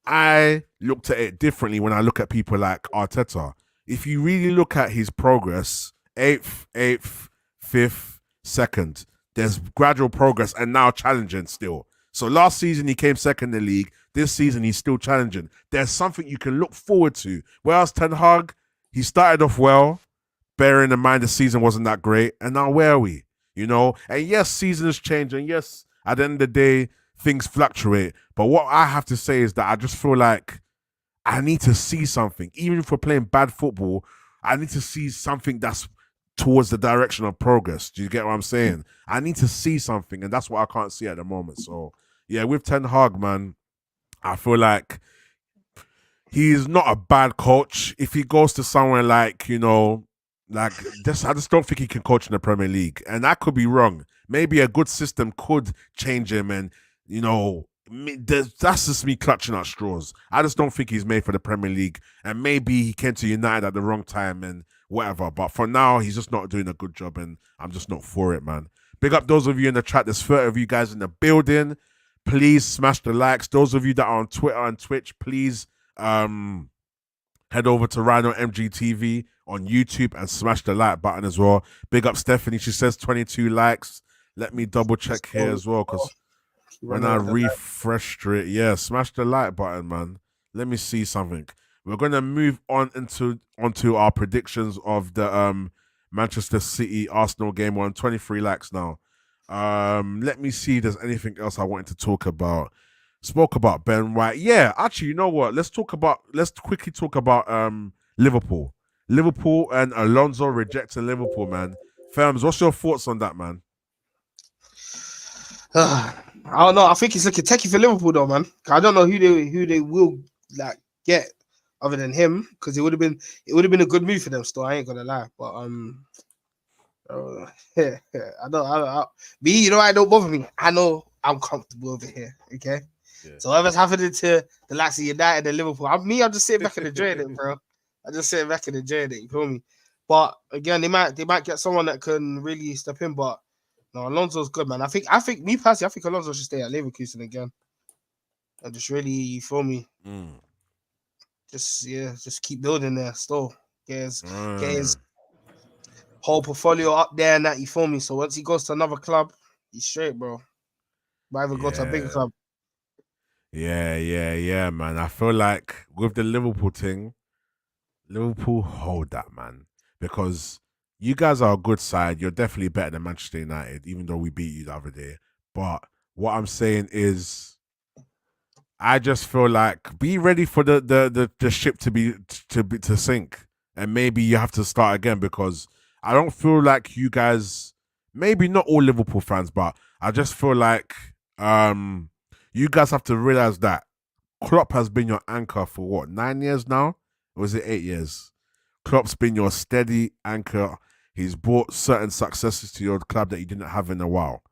I looked at it differently when I look at people like Arteta. If you really look at his progress, 8th, 5th, 2nd, there's gradual progress and now challenging still. So last season he came second in the league. This season he's still challenging. There's something you can look forward to. Whereas Ten Hag, he started off well, bearing in mind the season wasn't that great. And now where are we? You know? And yes, seasons change. And yes, at the end of the day, things fluctuate. But what I have to say is that I just feel like I need to see something. Even if we're playing bad football, I need to see something that's towards the direction of progress. Do you get what I'm saying? I need to see something, and that's what I can't see at the moment. So, yeah, with Ten Hag, man, I feel like he's not a bad coach. If he goes to somewhere like, I just don't think he can coach in the Premier League. And I could be wrong. Maybe a good system could change him, and, that's just me clutching at straws. I just don't think he's made for the Premier League, and maybe he came to United at the wrong time and whatever. But for now, he's just not doing a good job, and I'm just not for it, man. Big up those of you in the chat. There's 30 of you guys in the building. Please smash the likes. Those of you that are on Twitter and Twitch, please head over to Rhino MGTV on YouTube and smash the like button as well. Big up Stephanie. She says 22 likes. Let me double check here as well, because when I refresh it, yeah, smash the like button, man. Let me see something. We're gonna move on onto our predictions of the Manchester City Arsenal game. We're on 23 likes now. Let me see if there's anything else I wanted to talk about. Spoke about Ben White. Yeah, actually, you know what? Let's quickly talk about Liverpool. Liverpool and Alonso rejecting Liverpool, man. FERMZ, what's your thoughts on that, man? I don't know. I think it's looking techie for Liverpool though, man. I don't know who they will like get other than him, because it would have been a good move for them. Still, I ain't gonna lie, but yeah, I don't. Me, you know, I don't bother me. I know I'm comfortable over here. Okay, yeah. So whatever's happening to the likes of United and Liverpool, I'm just sitting back and enjoying it, bro. I just sitting back and enjoying it. You feel me? But again, they might get someone that can really step in. But no, Alonso's good, man. I think me personally, I think Alonso should stay at Leverkusen again. And just really, you feel me? Just keep building there. Still, get his whole portfolio up there and that. You feel me? So once he goes to another club, he's straight, bro. Might even go to a bigger club. Yeah, man. I feel like with the Liverpool thing, Liverpool hold that, man, because you guys are a good side. You're definitely better than Manchester United, even though we beat you the other day. But what I'm saying is, I just feel like be ready for the ship to sink, and maybe you have to start again, because I don't feel like you guys, maybe not all Liverpool fans, but I just feel like you guys have to realize that Klopp has been your anchor for what, 9 years now? Or was it 8 years? Klopp's been your steady anchor. He's brought certain successes to your club that you didn't have in a while.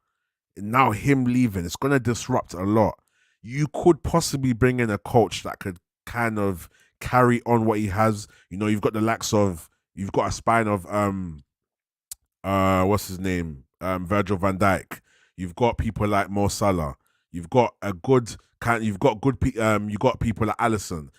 And now him leaving, it's going to disrupt a lot. You could possibly bring in a coach that could kind of carry on what he has. You know, you've got a spine of what's his name? Virgil van Dijk. You've got people like Mo Salah. You've got people like Alisson,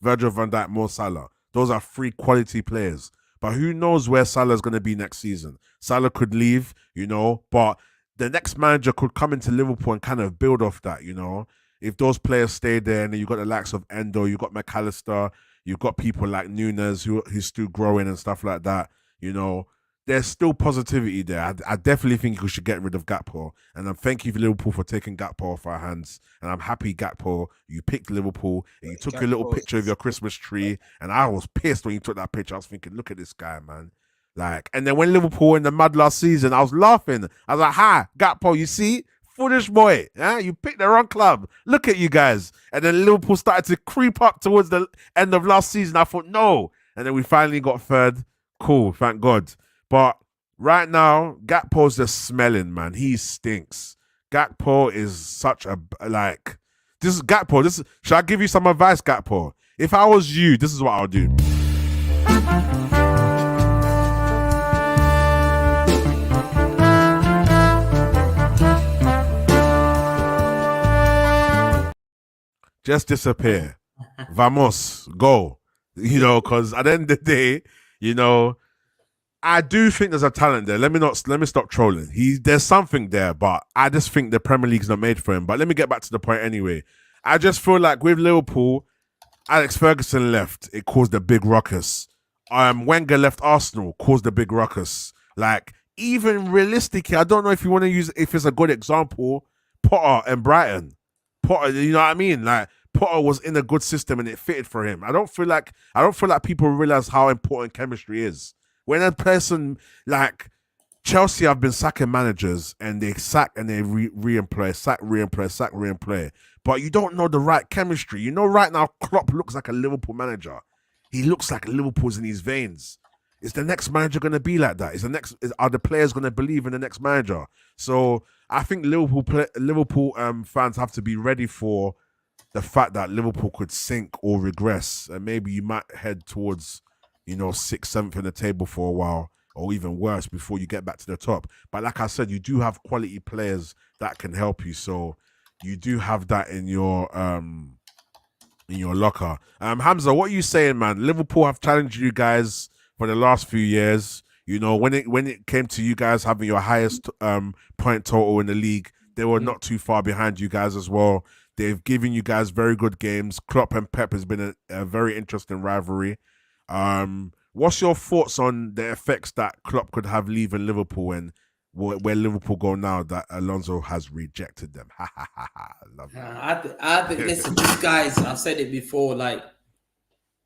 Virgil van Dijk, Mo Salah. Those are 3 quality players. But who knows where Salah's going to be next season? Salah could leave, you know, but the next manager could come into Liverpool and kind of build off that, you know. If those players stay there, and then you've got the likes of Endo, you've got McAllister, you've got people like Nunes who's still growing and stuff like that, you know. There's still positivity there. I definitely think we should get rid of Gakpo. And I'm thank you for Liverpool for taking Gakpo off our hands. And I'm happy, Gakpo, you picked Liverpool and you took a little picture of your Christmas tree. And I was pissed when you took that picture. I was thinking, look at this guy, man. Like, and then when Liverpool were in the mud last season, I was laughing. I was like, ha, Gakpo, you see? Foolish boy. You picked the wrong club. Look at you guys. And then Liverpool started to creep up towards the end of last season. I thought, no. And then we finally got third. Cool, thank God. But right now, Gakpo's just smelling, man. He stinks. Gakpo is such a, like, this is Gakpo. Should I give you some advice, Gakpo? If I was you, this is what I'll do. Just disappear. Vamos, go. You know, because at the end of the day, you know, I do think there's a talent there. Let me stop trolling. There's something there, but I just think the Premier League's not made for him. But let me get back to the point anyway. I just feel like with Liverpool, Alex Ferguson left, it caused a big ruckus. Wenger left Arsenal, caused a big ruckus. Like, even realistically, I don't know if you want to use, if it's a good example, Potter and Brighton. Potter, you know what I mean? Like, Potter was in a good system and it fitted for him. I don't feel like people realize how important chemistry is. When a person like Chelsea have been sacking managers and they sack and they re-employ, sack, re-employ, sack, re-employ. But you don't know the right chemistry. You know, right now, Klopp looks like a Liverpool manager. He looks like Liverpool's in his veins. Is the next manager going to be like that? Are the players going to believe in the next manager? So I think Liverpool fans have to be ready for the fact that Liverpool could sink or regress. And maybe you might head towards, you know, 6th, 7th in the table for a while, or even worse before you get back to the top. But like I said, you do have quality players that can help you. So you do have that in your locker. HAMZA, what are you saying, man? Liverpool have challenged you guys for the last few years. You know, when it came to you guys having your highest point total in the league, they were not too far behind you guys as well. They've given you guys very good games. Klopp and Pep has been a very interesting rivalry. What's your thoughts on the effects that Klopp could have leaving Liverpool and where Liverpool go now that Alonso has rejected them? Ha ha ha ha! Love it. I think listen, these guys. I've said it before. Like,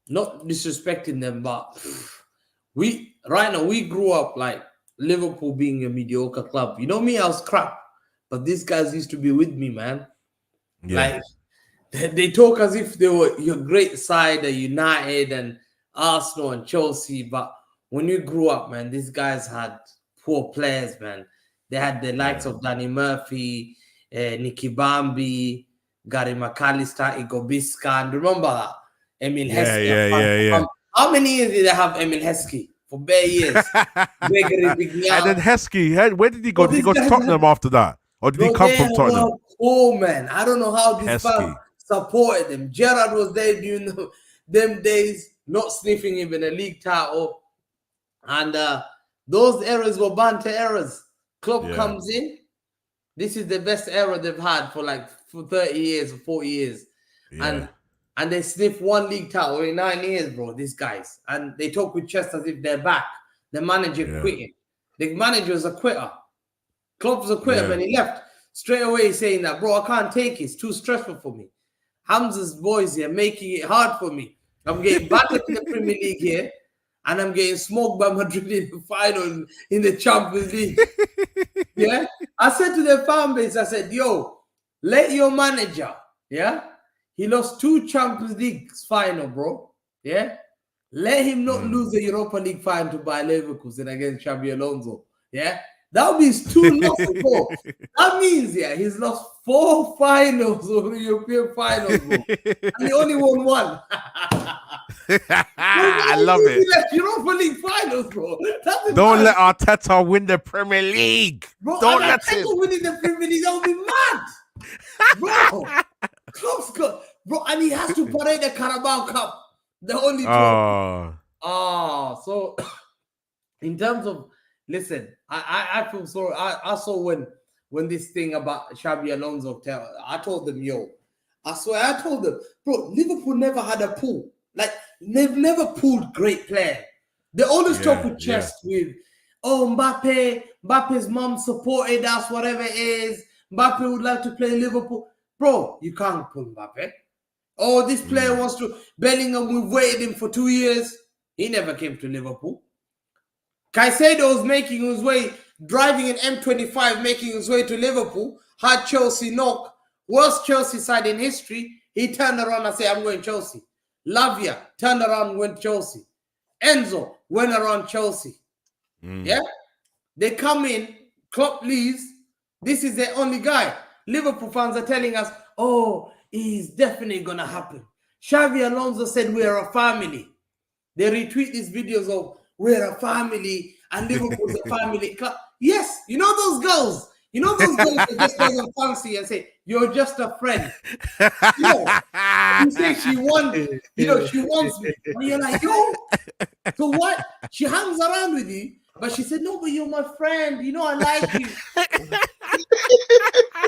not disrespecting them, but we grew up like Liverpool being a mediocre club. You know me, I was crap, but these guys used to be with me, man. Yeah. Like they talk as if they were your great side, United and Arsenal and Chelsea. But when you grew up, man, these guys had poor players, man. They had the likes of Danny Murphy, Nicky Bambi, Gary McAllister, Igor Biscan. Remember that? Emil Heskey. Yeah. How many years did they have Emil Heskey? For bare years. Gregory Bignal. And then Heskey, where did he go? Did he go to Tottenham after that? Or did he come from Tottenham? Oh, man. I don't know how this fans supported them. Gerrard was there during them days, not sniffing even a league title. And those errors were banter errors. Klopp comes in. This is the best era they've had for 30 years or 40 years. Yeah. And they sniff one league title in 9 years, bro, these guys. And they talk with chest as if they're back. The manager quitting. The manager was a quitter. Klopp was a quitter when he left. Straight away saying that, bro, I can't take it. It's too stressful for me. Hamza's boys here making it hard for me. I'm getting battered in the Premier League here. And I'm getting smoked by Madrid in the final in the Champions League. Yeah? I said to the fan base, I said, yo, let your manager, he lost 2 Champions League final, bro. Yeah? Let him not lose the Europa League final to Bayer Leverkusen against Xabi Alonso. Yeah? That means 2 losses, bro. That means, he's lost 4 finals of the European finals, bro. And he only won 1. I love it. Europa League finals, bro. Don't let Arteta win the Premier League. Bro, don't let him. winning the Premier League, that would be mad. Bro, Klopp's good. Bro, and he has to parade the Carabao Cup. The only trophy. So in terms of, listen, I feel sorry. I saw when this thing about Xabi Alonso, I told them, yo, I swear, I told them, bro, Liverpool never had a pool. Like, they've never pulled great players. They always talk with chest with, Mbappe's mom supported us, whatever it is. Mbappe would like to play Liverpool. Bro, you can't pull Mbappe. Oh, this player wants to. Bellingham, we've waited him for 2 years. He never came to Liverpool. Caicedo was making his way, driving an M25, making his way to Liverpool. Had Chelsea knock. Worst Chelsea side in history. He turned around and said, I'm going Chelsea. Lavia turned around, went Chelsea. Enzo went around Chelsea. Yeah? They come in, Klopp leaves. This is the only guy. Liverpool fans are telling us, oh, it's definitely going to happen. Xabi Alonso said we're a family. They retweet these videos of we're a family and Liverpool's a family club. Yes, you know those girls. You know those girls that just doesn't fancy and say, you're just a friend. You say she wants, she wants me. And you're like, yo, so what? She hangs around with you, but she said, no, but you're my friend. You know, I like you.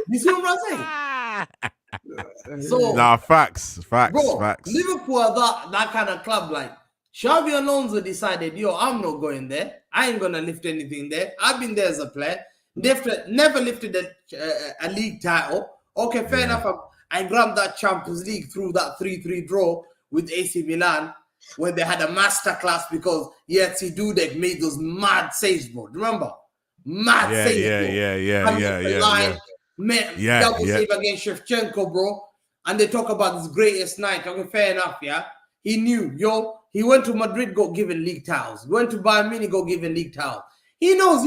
You see what I'm saying? So, facts. Bro, Facts. Liverpool are that kind of club. Like, Xabi Alonso decided, yo, I'm not going there. I ain't going to lift anything there. I've been there as a player. Never lifted a league title. Okay, fair enough. I grabbed that Champions League through that 3-3 draw with AC Milan when they had a masterclass because Yetsi Dudek made those mad saves, bro. Remember? Mad saves, bro. Double save against Shevchenko, bro. And they talk about this greatest night. Okay, fair enough, He knew, he went to Madrid, got given league titles. Went to Bayern Munich, got given league titles. He knows,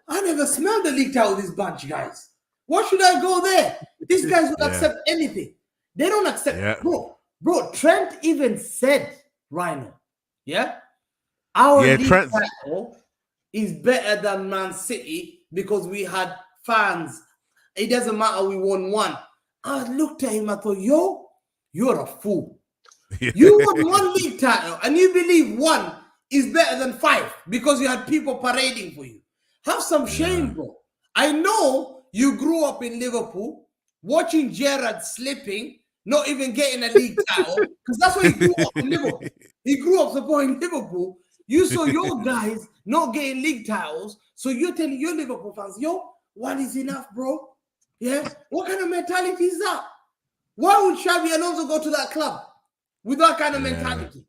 I never smelled the league title with this bunch, guys. Why should I go there? These guys would accept anything. They don't accept. Bro, Trent even said, Rhino, our league title is better than Man City because we had fans. It doesn't matter, we won 1. I looked at him, I thought, you're a fool. You won 1 league title and you believe 1 is better than 5 because you had people parading for you. Have some shame, bro. I know you grew up in Liverpool, watching Gerrard slipping, not even getting a league title, because that's why he grew up in Liverpool. He grew up supporting Liverpool. You saw your guys not getting league titles, so you're telling your Liverpool fans, yo, one is enough, bro. Yeah? What kind of mentality is that? Why would Xabi Alonso go to that club with that kind of mentality?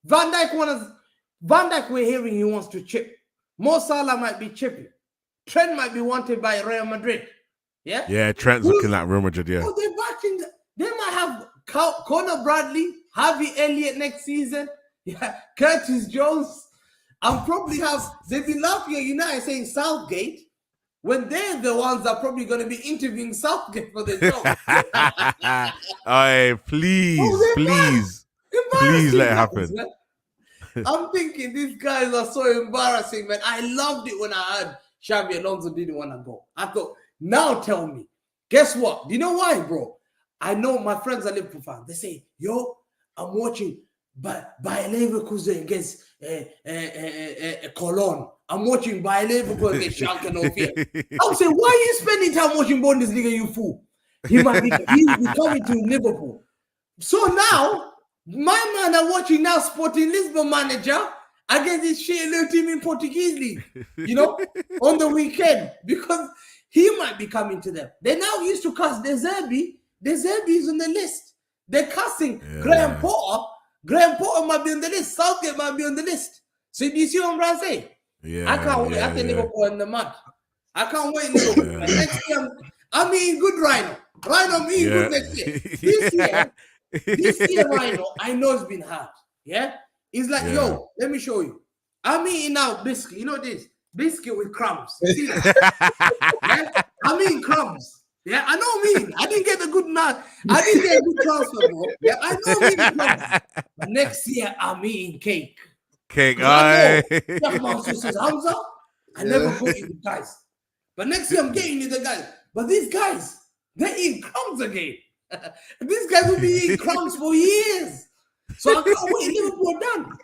Van Dijk, we're hearing he wants to chip. Mo Salah might be chipping. Trent might be wanted by Real Madrid. Yeah? Yeah, Trent's looking like Real Madrid, yeah. Oh, they're backing. They might have Conor Bradley, Harvey Elliott next season. Yeah, Curtis Jones. And probably they've been laughing at United saying Southgate when they're the ones that are probably going to be interviewing Southgate for the job. Hey, please let it happen. I'm thinking these guys are so embarrassing, man. I loved it when I heard Xabi Alonso didn't want to go. I thought, now tell me. Guess what? Do you know why, bro? I know my friends are Liverpool fans. They say, yo, I'm watching Bayer Leverkusen against Cologne. I'm watching Bayer Leverkusen against Schalke 04. I would say, why are you spending time watching Bundesliga, you fool? He will be coming to Liverpool. So now, my man are watching now Sporting Lisbon manager against this shit little team in Portuguese league, you know, on the weekend, because he might be coming to them. They now used to cast De Zerbi. De Zerbi is on the list. They're casting Graham Potter. Graham Potter might be on the list. Southgate might be on the list. So do you see what I'm saying? Yeah, I can't wait. I think Liverpool in the mud. I can't wait. Liverpool. Next year, I'm eating good Rhino. Rhino, I'm eating good next year. This year, Rhino, I know it's been hard. Yeah? It's like, yo, let me show you. I'm eating now biscuit. You know this? Biscuit with crumbs. You see that? Yeah? I'm eating crumbs. Yeah, I know me. I didn't get a good match. I didn't get a good transfer, bro. Yeah, I know me. But next year, I'm eating cake. Cake, Mansour says, Hamza, I never put you the guys. But next year, I'm getting you the guys. But these guys, they eat crumbs again. These guys will be eating crumbs for years. So I can't wait. Liverpool done.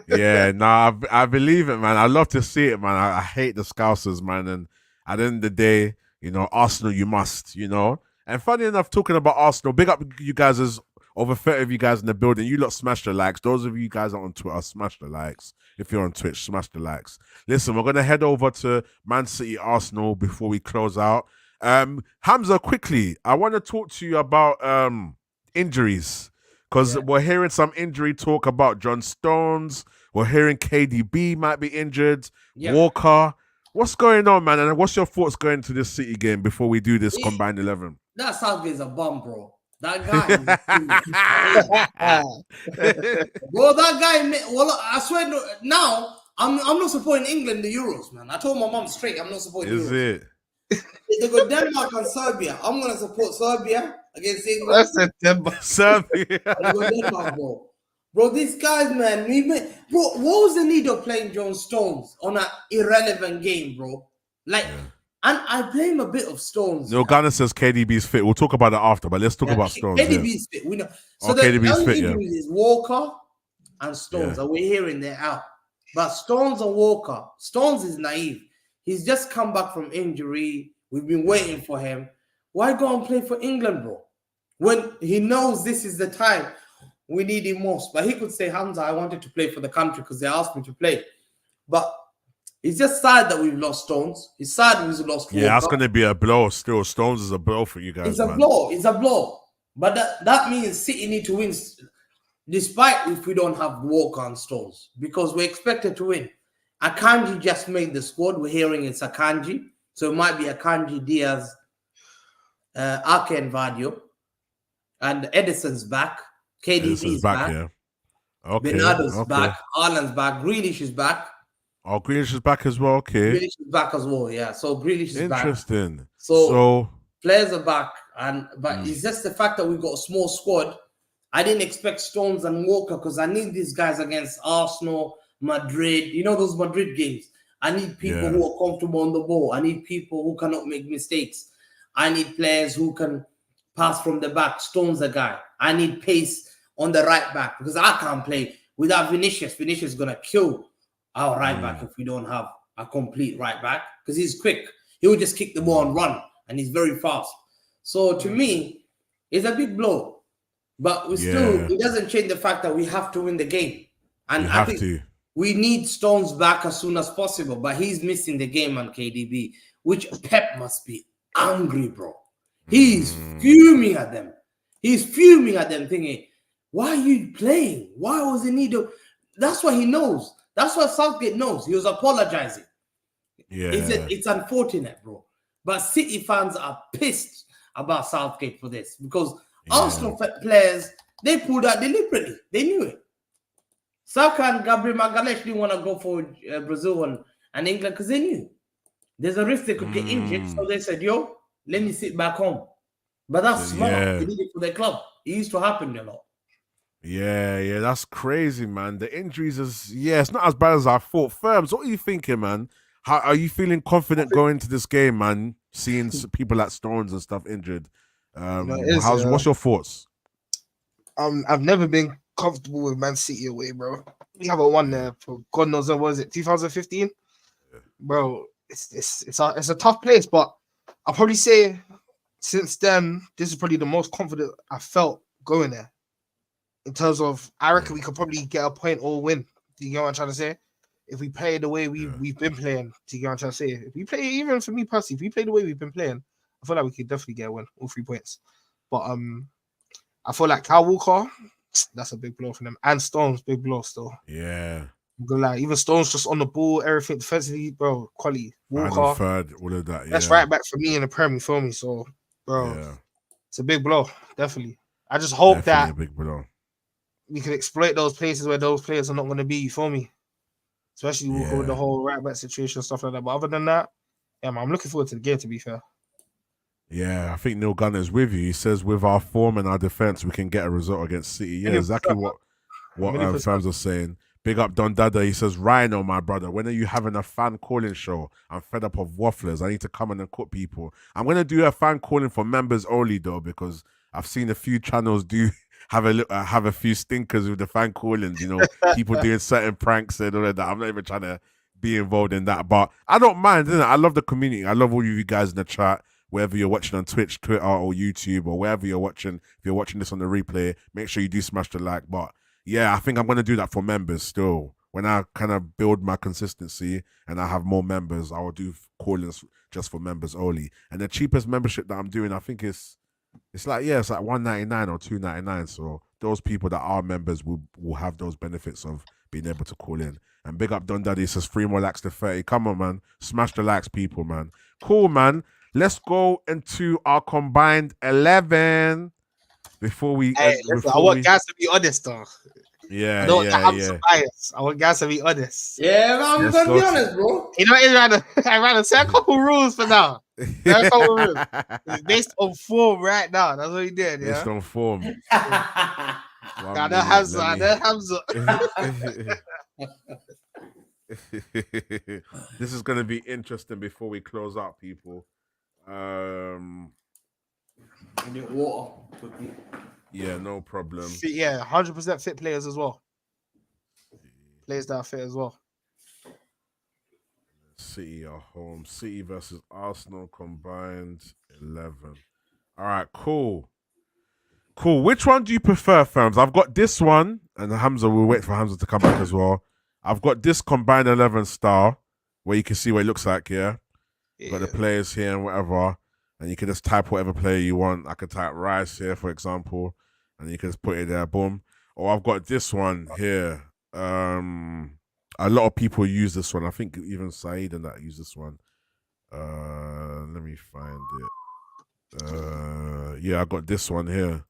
Yeah, no, I believe it, man. I love to see it, man. I hate the Scousers, man. And at the end of the day, you know, Arsenal, you must, you know. And funny enough, talking about Arsenal, big up you guys, as over 30 of you guys in the building. You lot smash the likes. Those of you guys are on Twitter, smash the likes. If you're on Twitch, smash the likes. Listen, we're going to head over to Man City Arsenal before we close out. Hamza, quickly, I want to talk to you about injuries, because we're hearing some injury talk about John Stones. We're hearing KDB might be injured. Walker. What's going on, man? And what's your thoughts going to this City game before we do this combined 11? That Southgate's a bum, bro. That guy. Bro, that guy. Well, I swear, now I'm not supporting England in the Euros, man. I told my mom straight, I'm not supporting Euros. Is it? They go Denmark and Serbia. I'm gonna support Serbia against England. That's September. Serbia. I go Denmark, bro. Bro, these guys, man, bro, what was the need of playing John Stones on an irrelevant game, bro? Like, and I blame a bit of Stones. No, Ghana says KDB's fit. We'll talk about that after, but let's talk about Stones. KDB's fit, we know. So the KDB's fit, is Walker and Stones, and we're hearing they're out. But Stones and Walker, Stones is naive. He's just come back from injury. We've been waiting for him. Why go and play for England, bro? When he knows this is the time we need him most. But he could say, Hamza, I wanted to play for the country because they asked me to play. But it's just sad that we've lost Stones. It's sad we've lost Walker. Yeah, that's going to be a blow still. Stones is a blow for you guys, It's a blow. It's a blow. But that means City need to win, despite if we don't have Walker and Stones, because we're expected to win. Akanji just made the squad. We're hearing it's Akanji. So it might be Akanji, Diaz, Ake and Vadio. And Edison's back. KDB's back. Yeah. Okay. Bernardo's back. Haaland's back. Grealish is back. Oh, Grealish is back as well. Okay. Grealish is back as well. Yeah. So Grealish is back. Interesting. So players are back, but it's just the fact that we've got a small squad. I didn't expect Stones and Walker because I need these guys against Arsenal, Madrid. You know those Madrid games. I need people who are comfortable on the ball. I need people who cannot make mistakes. I need players who can pass from the back. Stones a guy. I need pace on the right back because I can't play without Vinicius. Vinicius is gonna kill our right back if we don't have a complete right back, because he's quick. He will just kick the ball and run, and he's very fast. So to me, it's a big blow. But it doesn't change the fact that we have to win the game. And I think we need Stones back as soon as possible. But he's missing the game on KDB, which Pep must be angry, bro. He's fuming at them. He's fuming at them, thinking, why are you playing? Why was the need of... That's what he knows. That's what Southgate knows. He was apologizing. Yeah. It's unfortunate, bro. But City fans are pissed about Southgate for this, because Arsenal players, they pulled out deliberately. They knew it. Saka and Gabriel Magalhaes didn't want to go for Brazil and England because they knew there's a risk they could get injured. So they said, yo, let me sit back home. But that's smart. They did it for their club. It used to happen a lot. Yeah, that's crazy, man. The injuries it's not as bad as I thought. FERMZ, what are you thinking, man? How are you feeling confident going into this game, man? Seeing people like Stones and stuff injured. What's your thoughts? I've never been comfortable with Man City away, bro. We haven't won there for God knows when. Was it 2015? Bro, it's a tough place, but I'll probably say since then, this is probably the most confident I felt going there. In terms of, I reckon we could probably get a point or win. Do you get what I'm trying to say? If we play the way we've been playing, do you get what I'm trying to say? If we play, even for me personally, if we play the way we've been playing, I feel like we could definitely get a win, all 3 points. But I feel like Kyle Walker, that's a big blow for them. And Stones, big blow still. Yeah. I'm gonna lie, even Stones just on the ball, everything defensively, bro, quality. Walker, third, all of that. That's right back for me in the Premier, for me. So, bro, it's a big blow, definitely. I just hope that a big blow. We can exploit those places where those players are not going to be, you feel me? Especially with the whole right back situation and stuff like that. But other than that, man, I'm looking forward to the game, to be fair. Yeah, I think Neil Gunner's with you. He says with our form and our defense, we can get a result against City. Yeah, exactly what fans are saying. Big up Don Dada. He says, Rhino, my brother, when are you having a fan calling show? I'm fed up of wafflers. I need to come in and cook people. I'm going to do a fan calling for members only, though, because I've seen a few channels have a few stinkers with the fan callings, people doing certain pranks and all of that. I'm not even trying to be involved in that, but I don't mind, isn't it? I love the community. I love all of you guys in the chat, wherever you're watching on Twitch, Twitter, or YouTube, or wherever you're watching. If you're watching this on the replay, make sure you do smash the like. But yeah, I think I'm going to do that for members still. When I kind of build my consistency and I have more members, I will do call-ins just for members only. And the cheapest membership that I'm doing, I think it's like $1.99 or $2.99. So those people that are members will have those benefits of being able to call in. And big up Don Daddy, says 3 more likes to 30. Come on, man. Smash the likes, people, man. Cool, man. Let's go into our combined 11 before we... I want guys to be honest, though. Yeah, bias. I want guys to be honest. Yeah, man, I'm going to be honest, bro. I ran a couple rules for now. It's based on form right now. That's what he did. Yeah? Based on form. HAMZA. This is going to be interesting before we close out, people. Water. Yeah, no problem. 100% fit players as well. Players that are fit as well. City are home. City versus Arsenal combined 11. All right, cool. Which one do you prefer, FERMZ? I've got this one, and HAMZA, we'll wait for HAMZA to come back as well. I've got this combined 11 star, where you can see what it looks like here. Got the players here and whatever, and you can just type whatever player you want. I could type Rice here, for example, and you can just put it there, boom. Or I've got this one here. A lot of people use this one. I think even Saeed and that use this one. Let me find it. Yeah, I got this one here.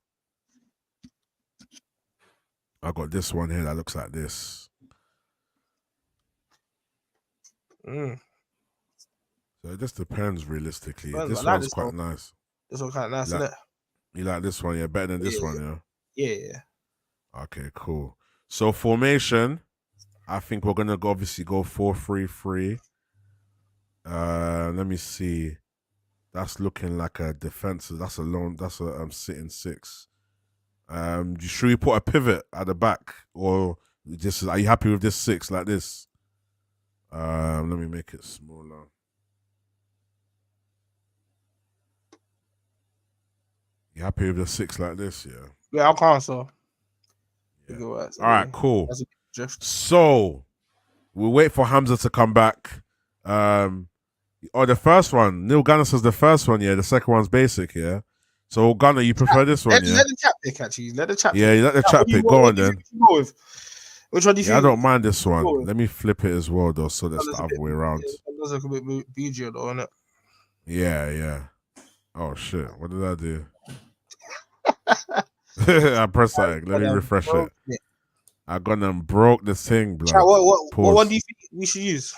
That looks like this. So it just depends realistically. This one's quite nice. This one's quite nice, isn't it? You like this one, yeah? Better than this one, yeah? Yeah. Okay, cool. So formation, I think we're gonna obviously go 4-3-3. Let me see. That's looking like a defensive. That's a sitting 6. Should we put a pivot at the back, or just are you happy with this 6 like this? Let me make it smaller. You happy with the 6 like this? Yeah. Yeah, I can't. So. Yeah. All right, cool. So we'll wait for Hamza to come back. The first one, Neil Gunner says the first one, yeah. The second one's basic, yeah. So Gunner, you prefer this one, yeah? Let the chat pick, actually. Let the chat. Yeah, let the chat pick. Go on then. Which one do you think? I don't mind this one. Let me flip it as well, though, so that's the other way around. It does look a bit bougie, though, isn't it? Yeah. Oh shit! What did I do? I pressed that. Let me refresh it. I gone and broke the thing, blood. What one do you think we should use?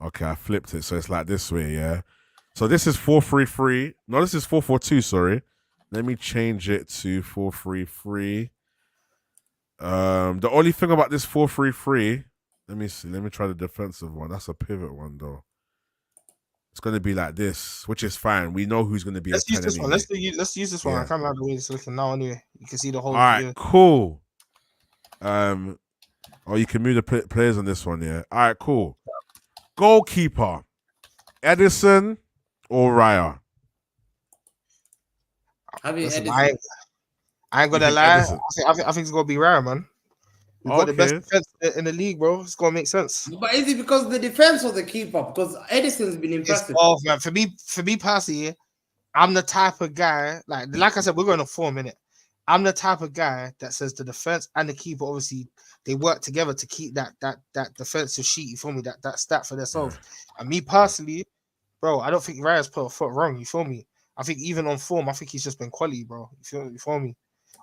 Okay, I flipped it, so it's like this way, yeah. So this is 4-3-3. No, this is 4-4-2. Sorry. Let me change it to 4-3-3. The only thing about this 4-3-3, let me see. Let me try the defensive one. That's a pivot one, though. It's going to be like this, which is fine. We know who's going to be. Let's use this one. Let's use this one. I can't like the way it's looking now. Anyway, you can see the whole. All right, cool. You can move the players on this one, yeah. All right, cool. Goalkeeper, Edison or Raya? I ain't gonna lie. I think it's gonna be Raya, man. We've got the best defense in the league, bro. It's gonna make sense. But is it because of the defense or the keeper? Because Edison's been impressive. Oh man, for me personally, I'm the type of guy like I said, we're going to 4 minutes. I'm the type of guy that says the defense and the keeper obviously they work together to keep that defensive sheet. You feel me? That stat for themselves. And me personally, bro, I don't think Raya's put a foot wrong. You feel me? I think even on form, I think he's just been quality, bro. You feel me?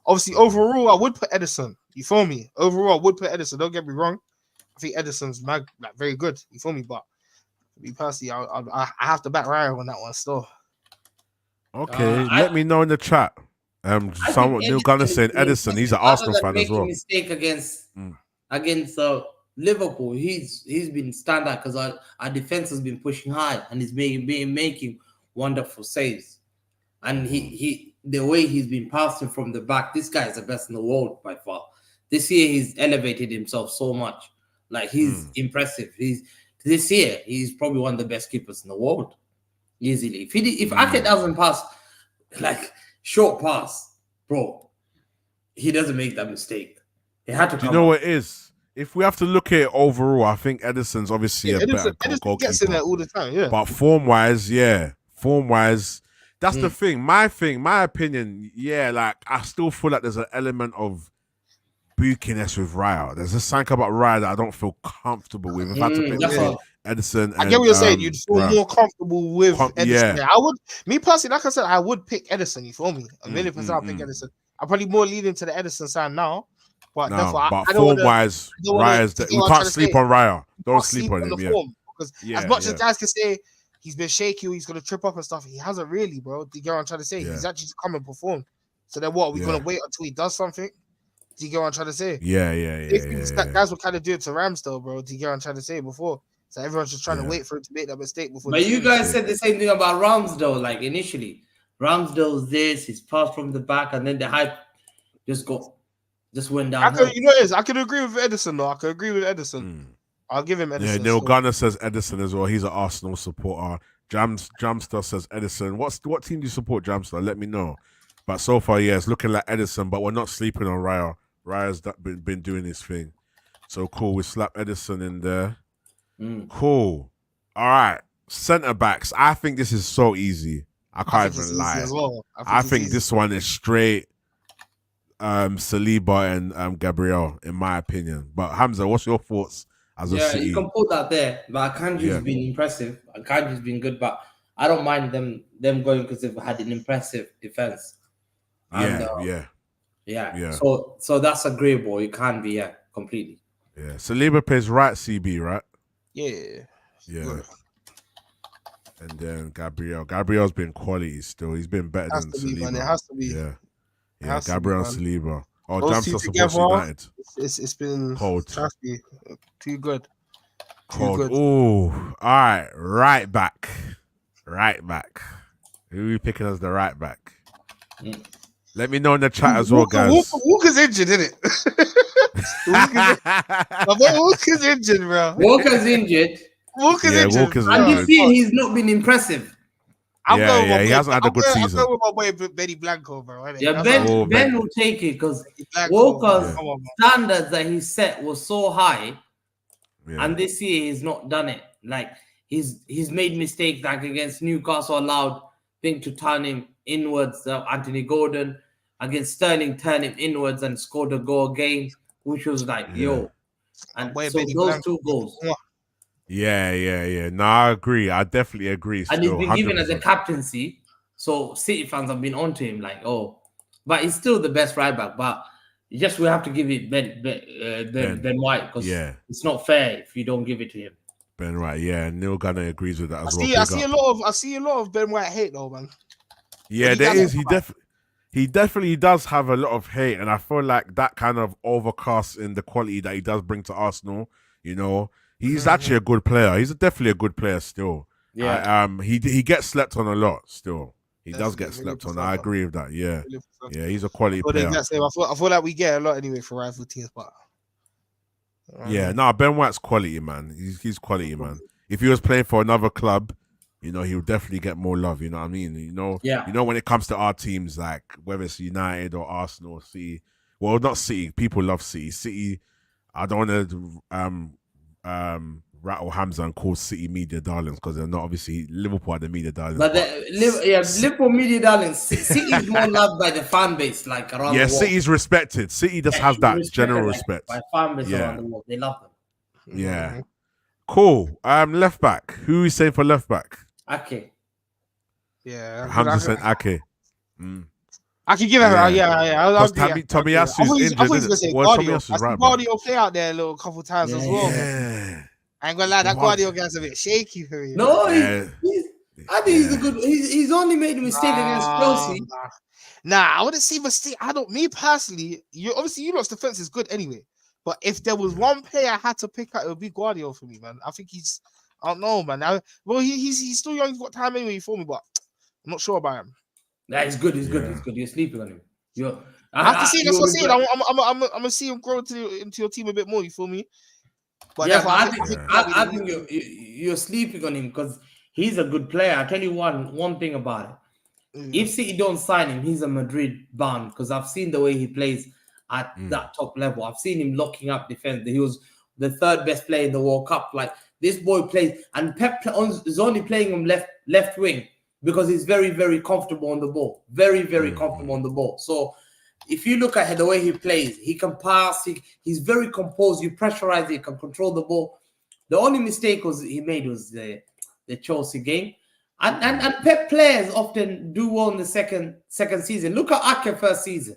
Obviously, overall, I would put Edison. You feel me? Overall, I would put Edison. Don't get me wrong. I think Edison's very good. You feel me? But me personally, I have to back Raya on that one still. Okay, let me know in the chat. Someone Neil Gunner saying Edison. He's an Arsenal fan as well. Mistake against Liverpool. He's been standout because our defense has been pushing high and he's been making wonderful saves. And he the way he's been passing from the back, this guy is the best in the world by far. This year he's elevated himself so much. Like he's impressive. This year he's probably one of the best keepers in the world, easily. If Ake doesn't pass like short pass, bro, he doesn't make that mistake. He had to. Do you know what it is? If we have to look at it overall, I think Edison's obviously a better goalkeeper. Gets in there all the time, yeah. But form-wise, that's the thing. My opinion, like I still feel like there's an element of bookiness with Raya. There's just something about Raya that I don't feel comfortable with. If I had to pick Edison, I get what you're saying. You'd feel more comfortable with Edison. Yeah. I would, me personally, like I said, I would pick Edison. You feel me? A million percent, I'll pick Edison. I'm probably more leaning to the Edison side now. But form-wise, we can't sleep on Raya. Don't sleep on him. Because as much as guys can say he's been shaky, he's gonna trip up and stuff, he hasn't really, bro. Do you get what I'm trying to say? He's actually just come and perform. So then what? Are we gonna wait until he does something? Do you get what I'm trying to say? Guys will kind of do it to Ramsdale, bro. Do you get what I'm trying to say before? So everyone's just trying to wait for him to make that mistake before. But you guys said the same thing about Ramsdale, like initially. Ramsdale's this, he's passed from the back, and then the hype just went down. I could agree with Edison, though. I could agree with Edison. I'll give him Edison. Yeah, Neil Gunner says Edison as well. He's an Arsenal supporter. Jamster says Edison. What team do you support, Jamster? Let me know. But so far, it's looking like Edison, but we're not sleeping on Raya. Raya's been doing his thing. So cool. We slap Edison in there. Cool. All right. Centre backs. I think this is so easy. I can't even lie. Well. I think this one is straight Saliba and Gabriel, in my opinion. But Hamza, what's your thoughts as a City? You can put that there. But Akanji's been impressive. Akanji's been good, but I don't mind them going because they've had an impressive defense. And, So that's agreeable. It can be, completely. Yeah. Saliba plays right CB, right? Yeah. Good. And then Gabriel's been quality still. He's been better than Saliba. It has to be. Yeah, Gabriel and Saliba. Oh, Jamster supports United. It's been cold. Too good. Cold. Oh, all right. Right back. Who are we picking as the right back? Let me know in the chat as well, guys. Walker's injured, isn't it? Walker's injured, bro. Walker's injured. Walker's injured. And this year, he's not been impressive. He hasn't had a good season. I'm going with my boy Benny Blanco, bro. Yeah, Ben will take it because Walker's standards that he set was so high, and this year he's not done it. Like he's made mistakes, like against Newcastle, allowed thing to turn him inwards. Anthony Gordon against Sterling turned him inwards and scored a goal again, which was like yo. And so those 2 goals. Yeah. No, I agree. I definitely agree. And he's been given as a captaincy, so City fans have been onto him like, oh, but he's still the best right back. But just we have to give it Ben White because it's not fair if you don't give it to him. Ben White, Neil Gunner agrees with that as well. I see a lot of Ben White hate though, man. Yeah, there is. He definitely does have a lot of hate, and I feel like that kind of overcasts in the quality that he does bring to Arsenal. You know, he's actually a good player. He's definitely a good player still. Yeah. He gets slept on a lot still. He does get slept on. I agree with that. Yeah. Yeah, he's a quality player. I feel like we get a lot anyway for rival teams, but Ben White's quality, man. He's quality, man. If he was playing for another club, you know, he would definitely get more love. You know what I mean? You know, when it comes to our teams, like whether it's United or Arsenal or City, well, not City. People love City. City. I don't want to rattle HAMZA and call City media darlings because they're not. Obviously, Liverpool are the media darlings. But Liverpool media darlings. City is more loved by the fan base, like around the world. Yeah, City's respected. City just has that general respect by fan base around the world. They love them. Yeah. Cool. Left back. Who is saying for left back? Ake. Yeah. HAMZA said Ake. I can give him. Tomiyasu's injured. I was going to say Guardiola. I see Guardiola play out there a little couple times as well. Yeah. I ain't gonna lie, that Guardiola guy's a bit shaky for me. No, I think he's a good. He's only made a mistake against Chelsea. I wouldn't say mistake. Me personally, you lot's defense is good anyway. But if there was one player I had to pick out, it would be Guardiola for me, man. I think I don't know, man. He's still young. He's got time anyway for me, but I'm not sure about him. Nah, he's good. He's good. You're sleeping on him. I have to see. That's what I'm saying. I'm gonna see him grow into your team a bit more. You feel me? But I think you're sleeping on him because he's a good player. I tell you one thing about it. If City don't sign him, he's a Madrid bound because I've seen the way he plays at that top level. I've seen him locking up defense. He was the 3rd best player in the World Cup. Like this boy plays, and Pep is only playing him left wing because he's very, very comfortable on the ball. Very, very comfortable on the ball. So if you look at the way he plays, he can pass. He's very composed. You pressurize, he can control the ball. The only mistake he made was the Chelsea game. And Pep players often do well in the second season. Look at Ake's first season.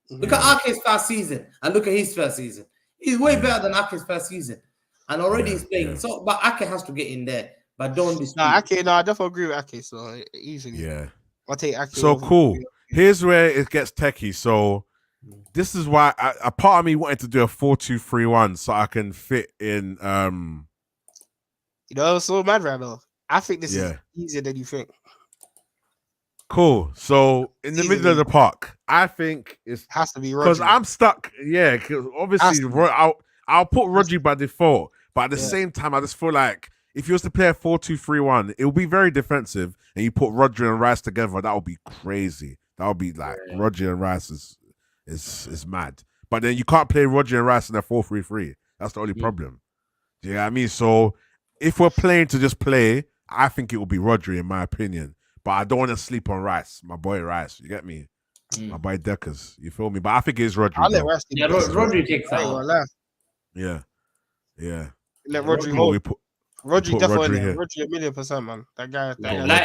Look at Ake's first season and look at his first season. He's way better than Ake's first season. And already he's playing. So, but Ake has to get in there. But don't dispute. I definitely agree with Ake. So easily. Yeah. I'll take Ake. So cool. Here's where it gets techie. So this is why a part of me wanted to do a 4-2-3-1 so I can fit in. So mad right now. I think this is easier than you think. Cool. So in the middle of the park, I think it has to be because I'm stuck. Yeah, because obviously I'll put Rodri by default, but at the same time, I just feel like if you was to play a 4-2-3-1, it would be very defensive, and you put Rodri and Rice together, that would be crazy. That would be like Rodri and Rice is mad. But then you can't play Rodri and Rice in a 4-3-3. That's the only problem. Do you know what I mean? So if we're playing to just play, I think it will be Rodri in my opinion. But I don't want to sleep on Rice, my boy Rice. You get me? My boy Deckers. You feel me? But I think it's Rodri. Rodri takes out. Yeah. Let Rodri hold. Rodri definitely. Rodri 1,000,000%, man. That guy.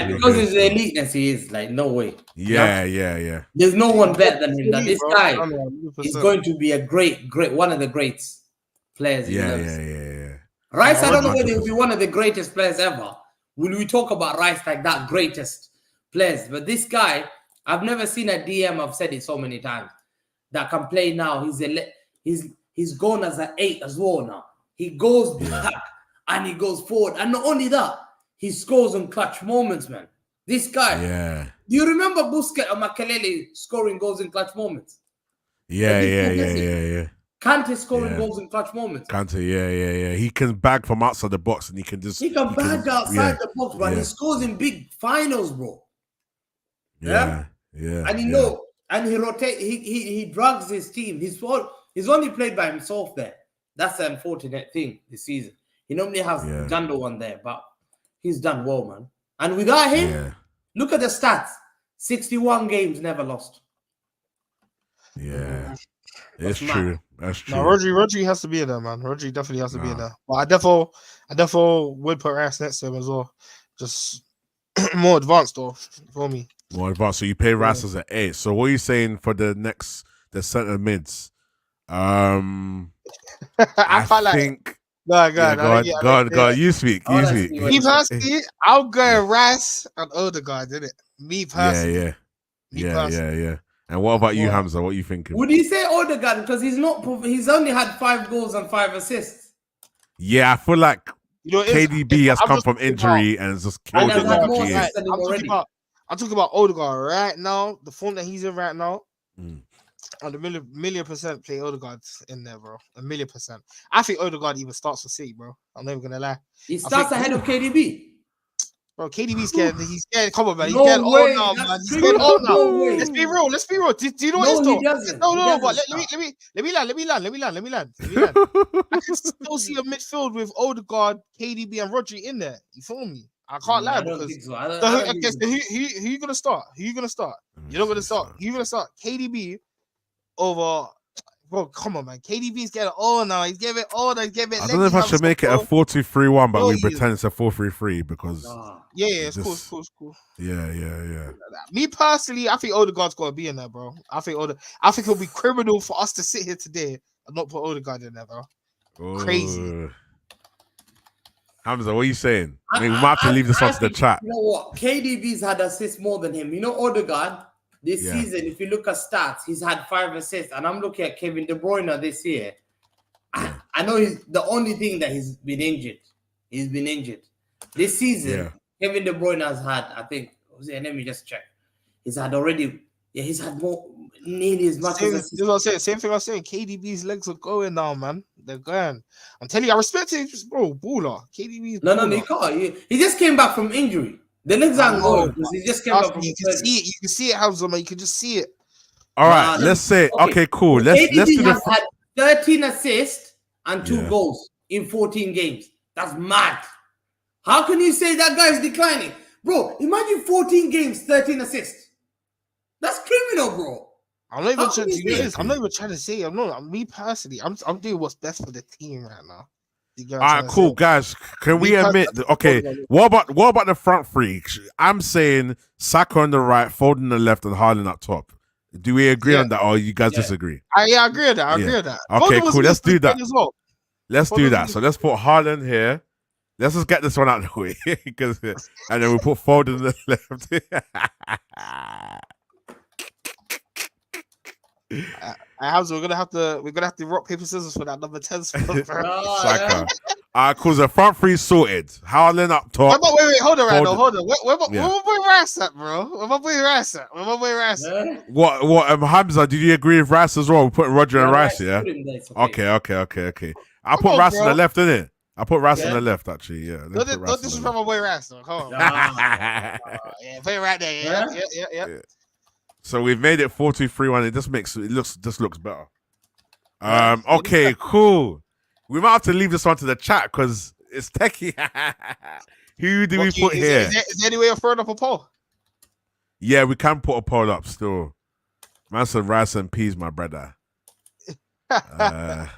Because he's the eliteness he is. Like, no way. Yeah. There's no one better than him. That this guy is going to be a great, one of the greats players. Yeah. Rice, I don't know whether he'll be one of the greatest players ever. Will we talk about Rice like that greatest players? But this guy, I've never seen a DM. I've said it so many times that can play now. He's gone as an 8 as well now. He goes back and he goes forward, and not only that, he scores on clutch moments, man. This guy, You remember Busquets and Makelele scoring goals in clutch moments? Yeah. Kante scoring goals in clutch moments. Kante, yeah. He can bag from outside the box and he can bag outside the box, but he scores in big finals, bro. Yeah. And and he rotates. He drags his team. He's only played by himself there. That's the unfortunate thing this season. He normally has Gando one there, but he's done well, man. And without him, look at the stats: 61 games, never lost. Yeah, it's true. That's true. No, Rodri has to be in there, man. Rodri definitely has to be in there. But I definitely would put Rice next to him as well. Just more advanced, though, for me. More advanced. So you pay Rice as an 8. So what are you saying for the centre mids? I think. Go on. You speak. Me personally, I'll go Rice and Odegaard, didn't it? Me personally. Yeah. And what about you, Hamza? What are you thinking? Would you say Odegaard because he's only had 5 goals and 5 assists? Yeah, I feel like KDB has come from injury and has just killed it. I'm talking about Odegaard right now. The form that he's in right now. And a million percent play Odegaard in there, bro. 1,000,000%. I think Odegaard even starts for City, bro. I'm never gonna lie. He starts ahead of KDB. Bro, KDB's scared. He's scared. Come on, man. He's getting old now, man. He's getting old now. Let's be real. Do you know what this though? No. But let me land. I can still see a midfield with Odegaard, KDB, and Rodri in there. You feel me? I can't lie because who you gonna start? You're not gonna start. You're gonna start KDB over. Bro, come on, man. KDB's getting old now. He's getting old. I don't know if I should make it a 4-2-3-1, but we pretend it's a 4-3-3 because it's cool. Yeah. Me personally, I think Odegaard's got to be in there, bro. I think it'll be criminal for us to sit here today and not put Odegaard in there, bro. Crazy. Hamza, what are you saying? We might have to leave this off the chat. You know what? KDB's had assists more than him. You know, Odegaard this season, if you look at stats, he's had 5 assists, and I'm looking at Kevin De Bruyne this year. I know he's the only thing that he's been injured. He's been injured this season. Kevin De Bruyne has had, I think, let me just check. He's had already. He's had more, nearly as much. Same thing I was saying. KDB's legs are going now, man. They're going. I'm telling you, I respect him, bro. Baller. KDB's. No, he can't. He just came back from injury. The legs aren't going because he just came back from. You can see it, HAZMA, man. You can just see it. All right, let's say. Okay, cool. Let's do has had 13 assists and 2 goals in 14 games. That's mad. How can you say that guy's declining, bro? Imagine 14 games, 13 assists. That's criminal, bro. I'm not even trying to do this. I'm not even trying to say. Me personally. I'm doing what's best for the team right now. All right, cool, guys. Can we admit? Okay, what about the front three? I'm saying Saka on the right, Foden on the left, and Haaland up top. Do we agree on that, or you guys disagree? I agree with that. I agree with that. Okay, cool. Let's do that. Well. Let's do that. So let's put Haaland here. Let's just get this one out of the way, and then we put Foden on the left. We're gonna have to rock paper scissors for that number 10 spot. Saka. Cause the front three sorted. Haaland up top. Wait, hold on, Randall. Hold on. Where my boy Rice at, bro? Where my boy Rice at? What? Hamza, did you agree with Rice as well? We're putting Roger and Rice, yeah? Okay. I put Rice on the left, innit? I put Rice on the left, actually. Yeah. Don't disrespect my boy Rice, though. Come on. Put it right there. Yeah. So we've made it 4-2-3-1. It looks better. Okay, cool. We might have to leave this one to the chat because it's techie. Who do we put here? Is there any way of throwing up a poll? Yeah, we can put a poll up still. Man said rice and peas, my brother. Let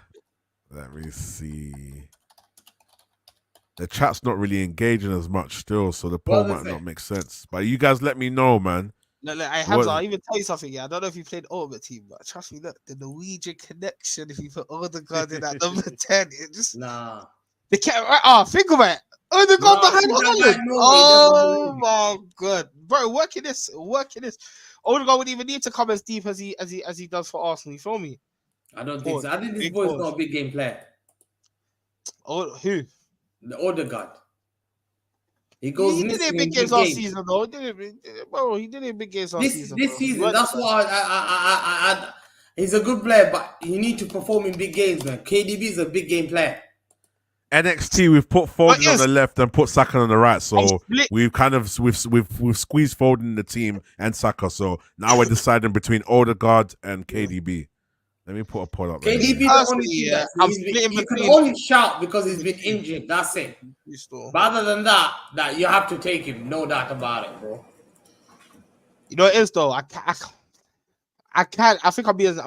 me see. The chat's not really engaging as much still, so the poll might not make sense. But you guys let me know, man. Look, I'll even tell you something. Yeah, I don't know if you played Ultimate Team, but trust me, look, the Norwegian connection. If you put Odegaard in at number 10, it just They can't. Think about it. Odegaard behind Haaland. Oh my god, bro, working this. Odegaard wouldn't even need to come as deep as he does for Arsenal. You feel me? I don't think so. I think this boy's not a big game player. Who? The Odegaard. He goes He did missing it in big big games last games. season, though. Bro, he did it big games last season. This season, that's why he's a good player, but he need to perform in big games, man. KDB is a big game player. NXT, we've put Foden on the left and put Saka on the right, so we've kind of we've squeezed Foden in the team and Saka. So now we're deciding between Odegaard and KDB. Let me put a poll up. KDB, the only thing that he can only shout because he's been injured. That's it. But other than that you have to take him, no doubt about it, bro. You know it is though. I can't. I think I'm being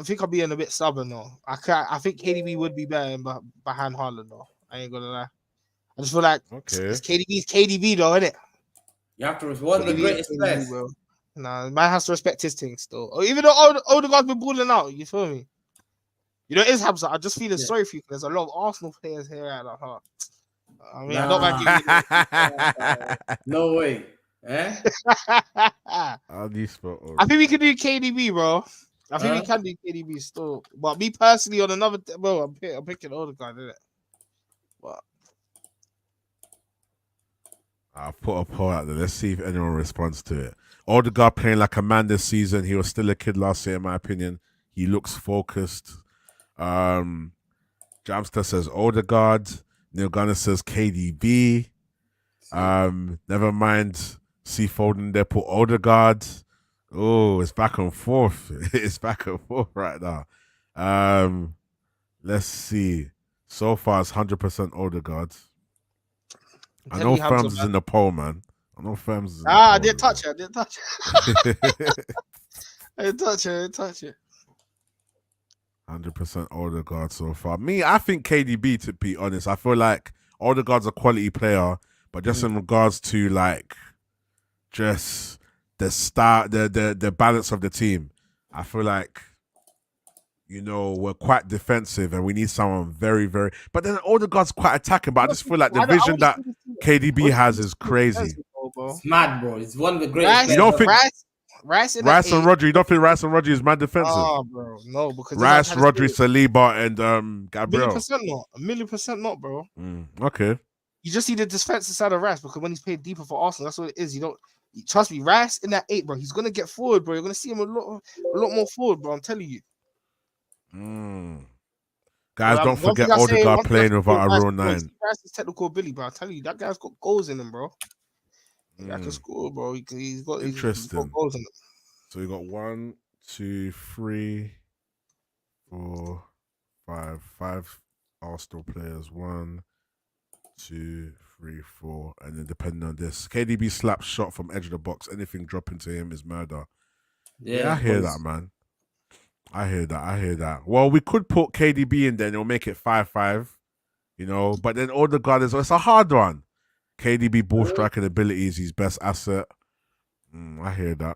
a bit stubborn though. I think KDB would be better behind Haaland though. I ain't gonna lie. I just feel like it's KDB though, isn't it? You have to one of the greatest players. Nah, man has to respect his thing still. Or even though Odegaard's been balling out, you feel me? You know, it is Hamza. I just feeling sorry for you. There's a lot of Arsenal players here at the heart. I mean, I don't mind. No way. Eh? I think we can do KDB, bro. I think we can do KDB still. But me personally, on another, bro, I'm picking Odegaard, innit? But I'll put a poll out there. Let's see if anyone responds to it. Odegaard playing like a man this season. He was still a kid last year, in my opinion. He looks focused. Jamster says Odegaard. Neil Gunner says KDB. Never mind. See Foden there, put Odegaard. Oh, it's back and forth. It's back and forth right now. Let's see. So far, it's 100% Odegaard. I know FERMZ is in the poll, man. I know FERMZ is in the poll. I didn't touch it. I didn't touch it. 100% Odegaard so far. Me, I think KDB, to be honest. I feel like Odegaard's a quality player, but just in regards to like just the balance of the team, I feel like, you know, we're quite defensive and we need someone very, very. But then Odegaard's quite attacking. But I just feel like the vision that KDB has is crazy. It's mad, bro. It's one of the greatest. You don't think Rice and Rodri? You don't think Rice and Rodri is mad defensive? Oh, bro, no, because Rice, Rodri, Saliba, and Gabriel. 1,000,000% not, bro. Okay. You just see the defensive side of Rice because when he's played deeper for Arsenal, that's what it is. You don't trust me. Rice in that 8, bro. He's gonna get forward, bro. You're gonna see him a lot more forward, bro. I'm telling you. Guys, don't forget Odegaard playing without a real 9. Rice is technical ability, bro. I'm telling you, that guy's got goals in him, bro. I can score, bro. He's got goals in him. So you got 1, 2, 3, 4, 5 Arsenal players. 1, 2, 3, 4, and then depending on this, KDB slap shot from edge of the box. Anything dropping to him is murder. Yeah, I hear that, man. I hear that. Well, we could put KDB in there and it'll make it 5-5, you know. But then Odegaard it's a hard one. KDB ball striking ability is his best asset. I hear that.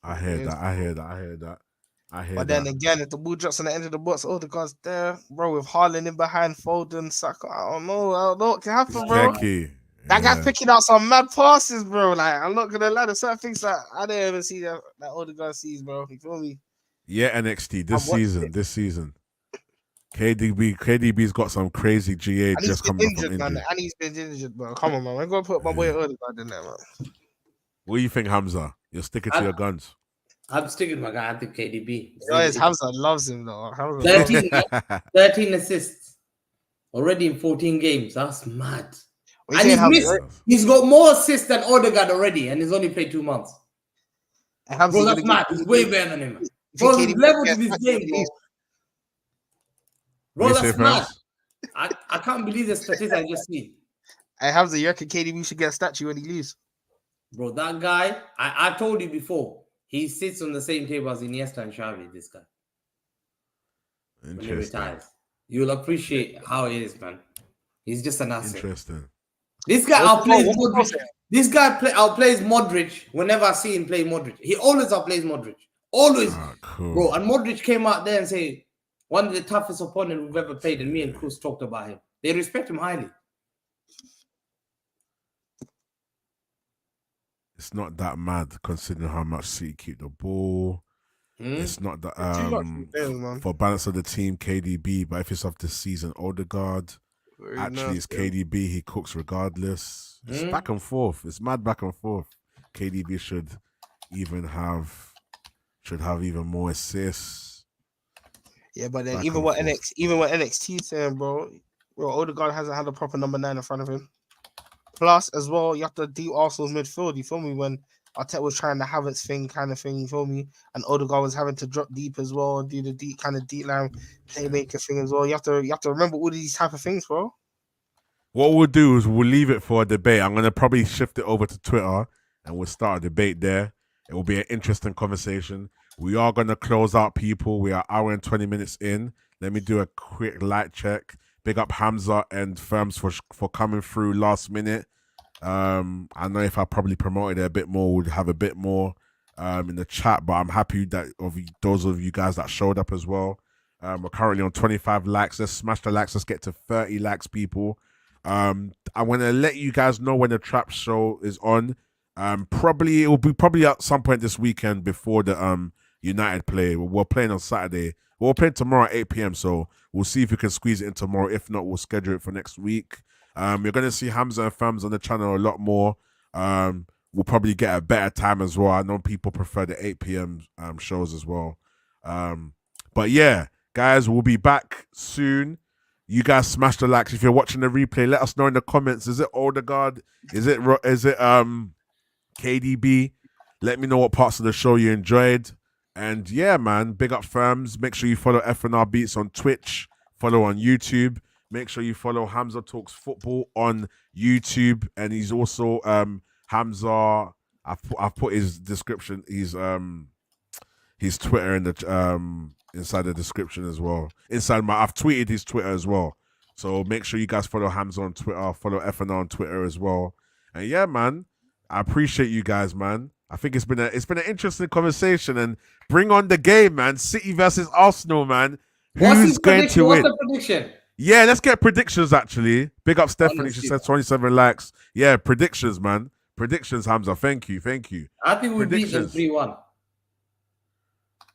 But then again, if the ball drops on the end of the box, Odegaard's there, bro, with Haaland in behind, Foden, Saka. I don't know what can happen, bro. That guy's picking out some mad passes, bro. Like, I'm not gonna lie, there's certain things that I didn't even see that Odegaard sees, bro. You feel me? Yeah, NXT this season. KDB's got some crazy GA just coming from India. And he's been injured, bro. Come on, man. I'm gonna put my boy Odegaard in there, man. What do you think, Hamza? You're sticking to your guns. I'm sticking to my guy. I think KDB. Hamza loves him though. 13 assists already in 14 games. That's mad. And he's got more assists than Odegaard already, and he's only played 2 months. Bro, that's mad. He's way better than him. Bro, he's level to this game, bro. Bro, that's mad. I can't believe the statistics I just seen. Hey, Hamza, you reckon KDB should get a statue when he leaves? Bro, that guy, I told you before, he sits on the same table as Iniesta and Xavi, this guy. When he retires. You'll appreciate how he is, man. He's just an asset. Interesting. This guy outplays Modric. This guy outplays Modric whenever I see him play Modric. He always outplays Modric. Always. Cool. Bro, and Modric came out there and said, one of the toughest opponents we've ever played, and me and Cruz talked about him. They respect him highly. It's not that mad considering how much City keep the ball. It's not that for balance of the team, KDB, but if it's off the season, Odegaard. Actually, it's KDB. He cooks regardless. It's back and forth. It's mad back and forth. KDB should have even more assists. Yeah, but then even what NXT saying, bro, Odegaard hasn't had a proper number 9 in front of him. Plus, as well, you have to deep Arsenal's midfield. You feel me? When Arteta was trying to have its thing, kind of thing. You feel me? And Odegaard was having to drop deep as well, do the deep line playmaker thing as well. You have to remember all these type of things, bro. What we'll do is we'll leave it for a debate. I'm gonna probably shift it over to Twitter and we'll start a debate there. It will be an interesting conversation. We are gonna close out, people. We are hour and 20 minutes in. Let me do a quick light check. Big up HAMZA and FERMZ for coming through last minute. I know if I probably promoted it a bit more, we'd have a bit more in the chat, but I'm happy that those of you guys that showed up as well. We're currently on 25 likes. Let's smash the likes. Let's get to 30 likes, people. I want to let you guys know when the trap show is on. It will be at some point this weekend before the United play. We're playing on Saturday. We're playing tomorrow at 8 p.m. So we'll see if we can squeeze it in tomorrow. If not, we'll schedule it for next week. You're going to see HAMZA and FERMZ on the channel a lot more. We'll probably get a better time as well. I know people prefer the 8 p.m. Shows as well. But yeah, guys, we'll be back soon. You guys smash the likes. If you're watching the replay, let us know in the comments. Is it Odegaard? Is it KDB? Let me know what parts of the show you enjoyed. And yeah, man, big up FERMZ. Make sure you follow F&R Beats on Twitch. Follow on YouTube. Make sure you follow HAMZA Talks Football on YouTube. And he's also HAMZA. I've put his description. His Twitter in the inside the description as well. I've tweeted his Twitter as well. So make sure you guys follow HAMZA on Twitter. Follow F&R on Twitter as well. And yeah, man, I appreciate you guys, man. I think it's been an interesting conversation, and bring on the game, man. City versus Arsenal, man. Who's going to win? What's the prediction? Yeah, let's get predictions, actually. Big up Stephanie. She said 27 likes. Yeah, predictions, man. Predictions, HAMZA. Thank you. I think we'll beat them 3-1.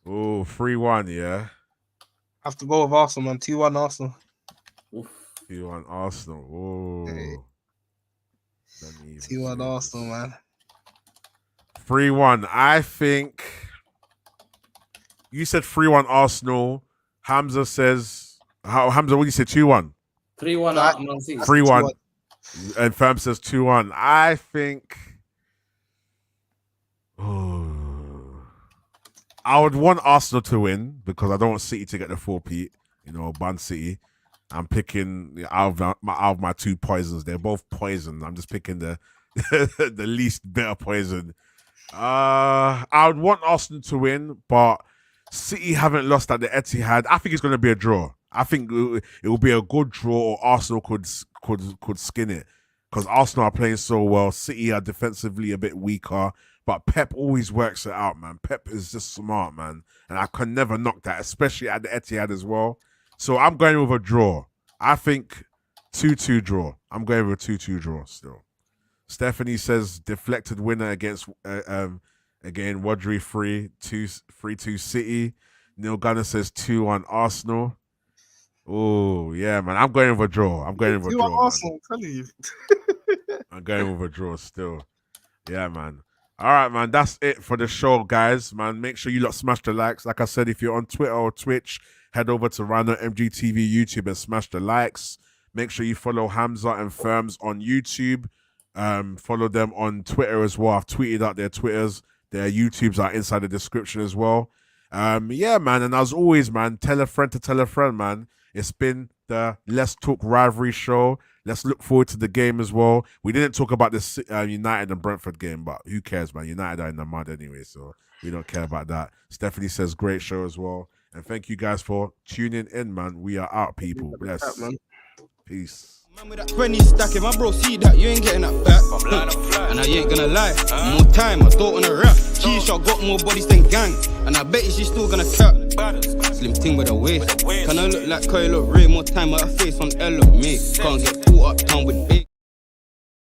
Oh, 3-1, yeah. I have to go with Arsenal, man. 2-1 Arsenal. 2-1 Arsenal. Oh. Hey. 2-1 Arsenal, man. 3-1. I think you said 3-1 Arsenal. HAMZA says, HAMZA, what do you say? 2-1? 3-1 3-1. And FERMZ says 2-1. I think I would want Arsenal to win because I don't want City to get the 4-peat. Ban City. I'm picking out of my two poisons. They're both poison. I'm just picking the the least bitter poison. I would want Arsenal to win, but City haven't lost at the Etihad. I think it's going to be a draw. I think it will be a good draw, or Arsenal could skin it because Arsenal are playing so well. City are defensively a bit weaker, but Pep always works it out, man. Pep is just smart, man, and I can never knock that, especially at the Etihad as well. So I'm going with a draw. I think 2-2 draw. I'm going with a 2-2 draw still. Stephanie says deflected winner against again Rodri 3-2 City. Neil Gunner says 2-1 Arsenal. Oh yeah, man. I'm going with a draw. I'm going with a draw. Arsenal, I'm telling you. I'm going with a draw still. Yeah, man. All right, man. That's it for the show, guys. Man, make sure you lot smash the likes. Like I said, if you're on Twitter or Twitch, head over to Rhino MGTV YouTube and smash the likes. Make sure you follow HAMZA and FERMZ on YouTube. Follow them on Twitter as well. I've tweeted out their Twitters. Their YouTubes are inside the description as well. Yeah, man. And as always, man, tell a friend to tell a friend, man. It's been the Let's Talk Rivalry show. Let's look forward to the game as well. We didn't talk about this United and Brentford game, but who cares, man? United are in the mud anyway, so we don't care about that. Stephanie says great show as well. And thank you guys for tuning in, man. We are out, people. Bless. Peace. Man with that 20 stacking, my bro, see that you ain't getting that back. And I ain't gonna lie, more time, I don't wanna rap. G-Shot got more bodies than gang, and I bet she's still gonna cap. Slim ting with a waist, can I look like Kyle look real? More time, my face on L look me. Can't get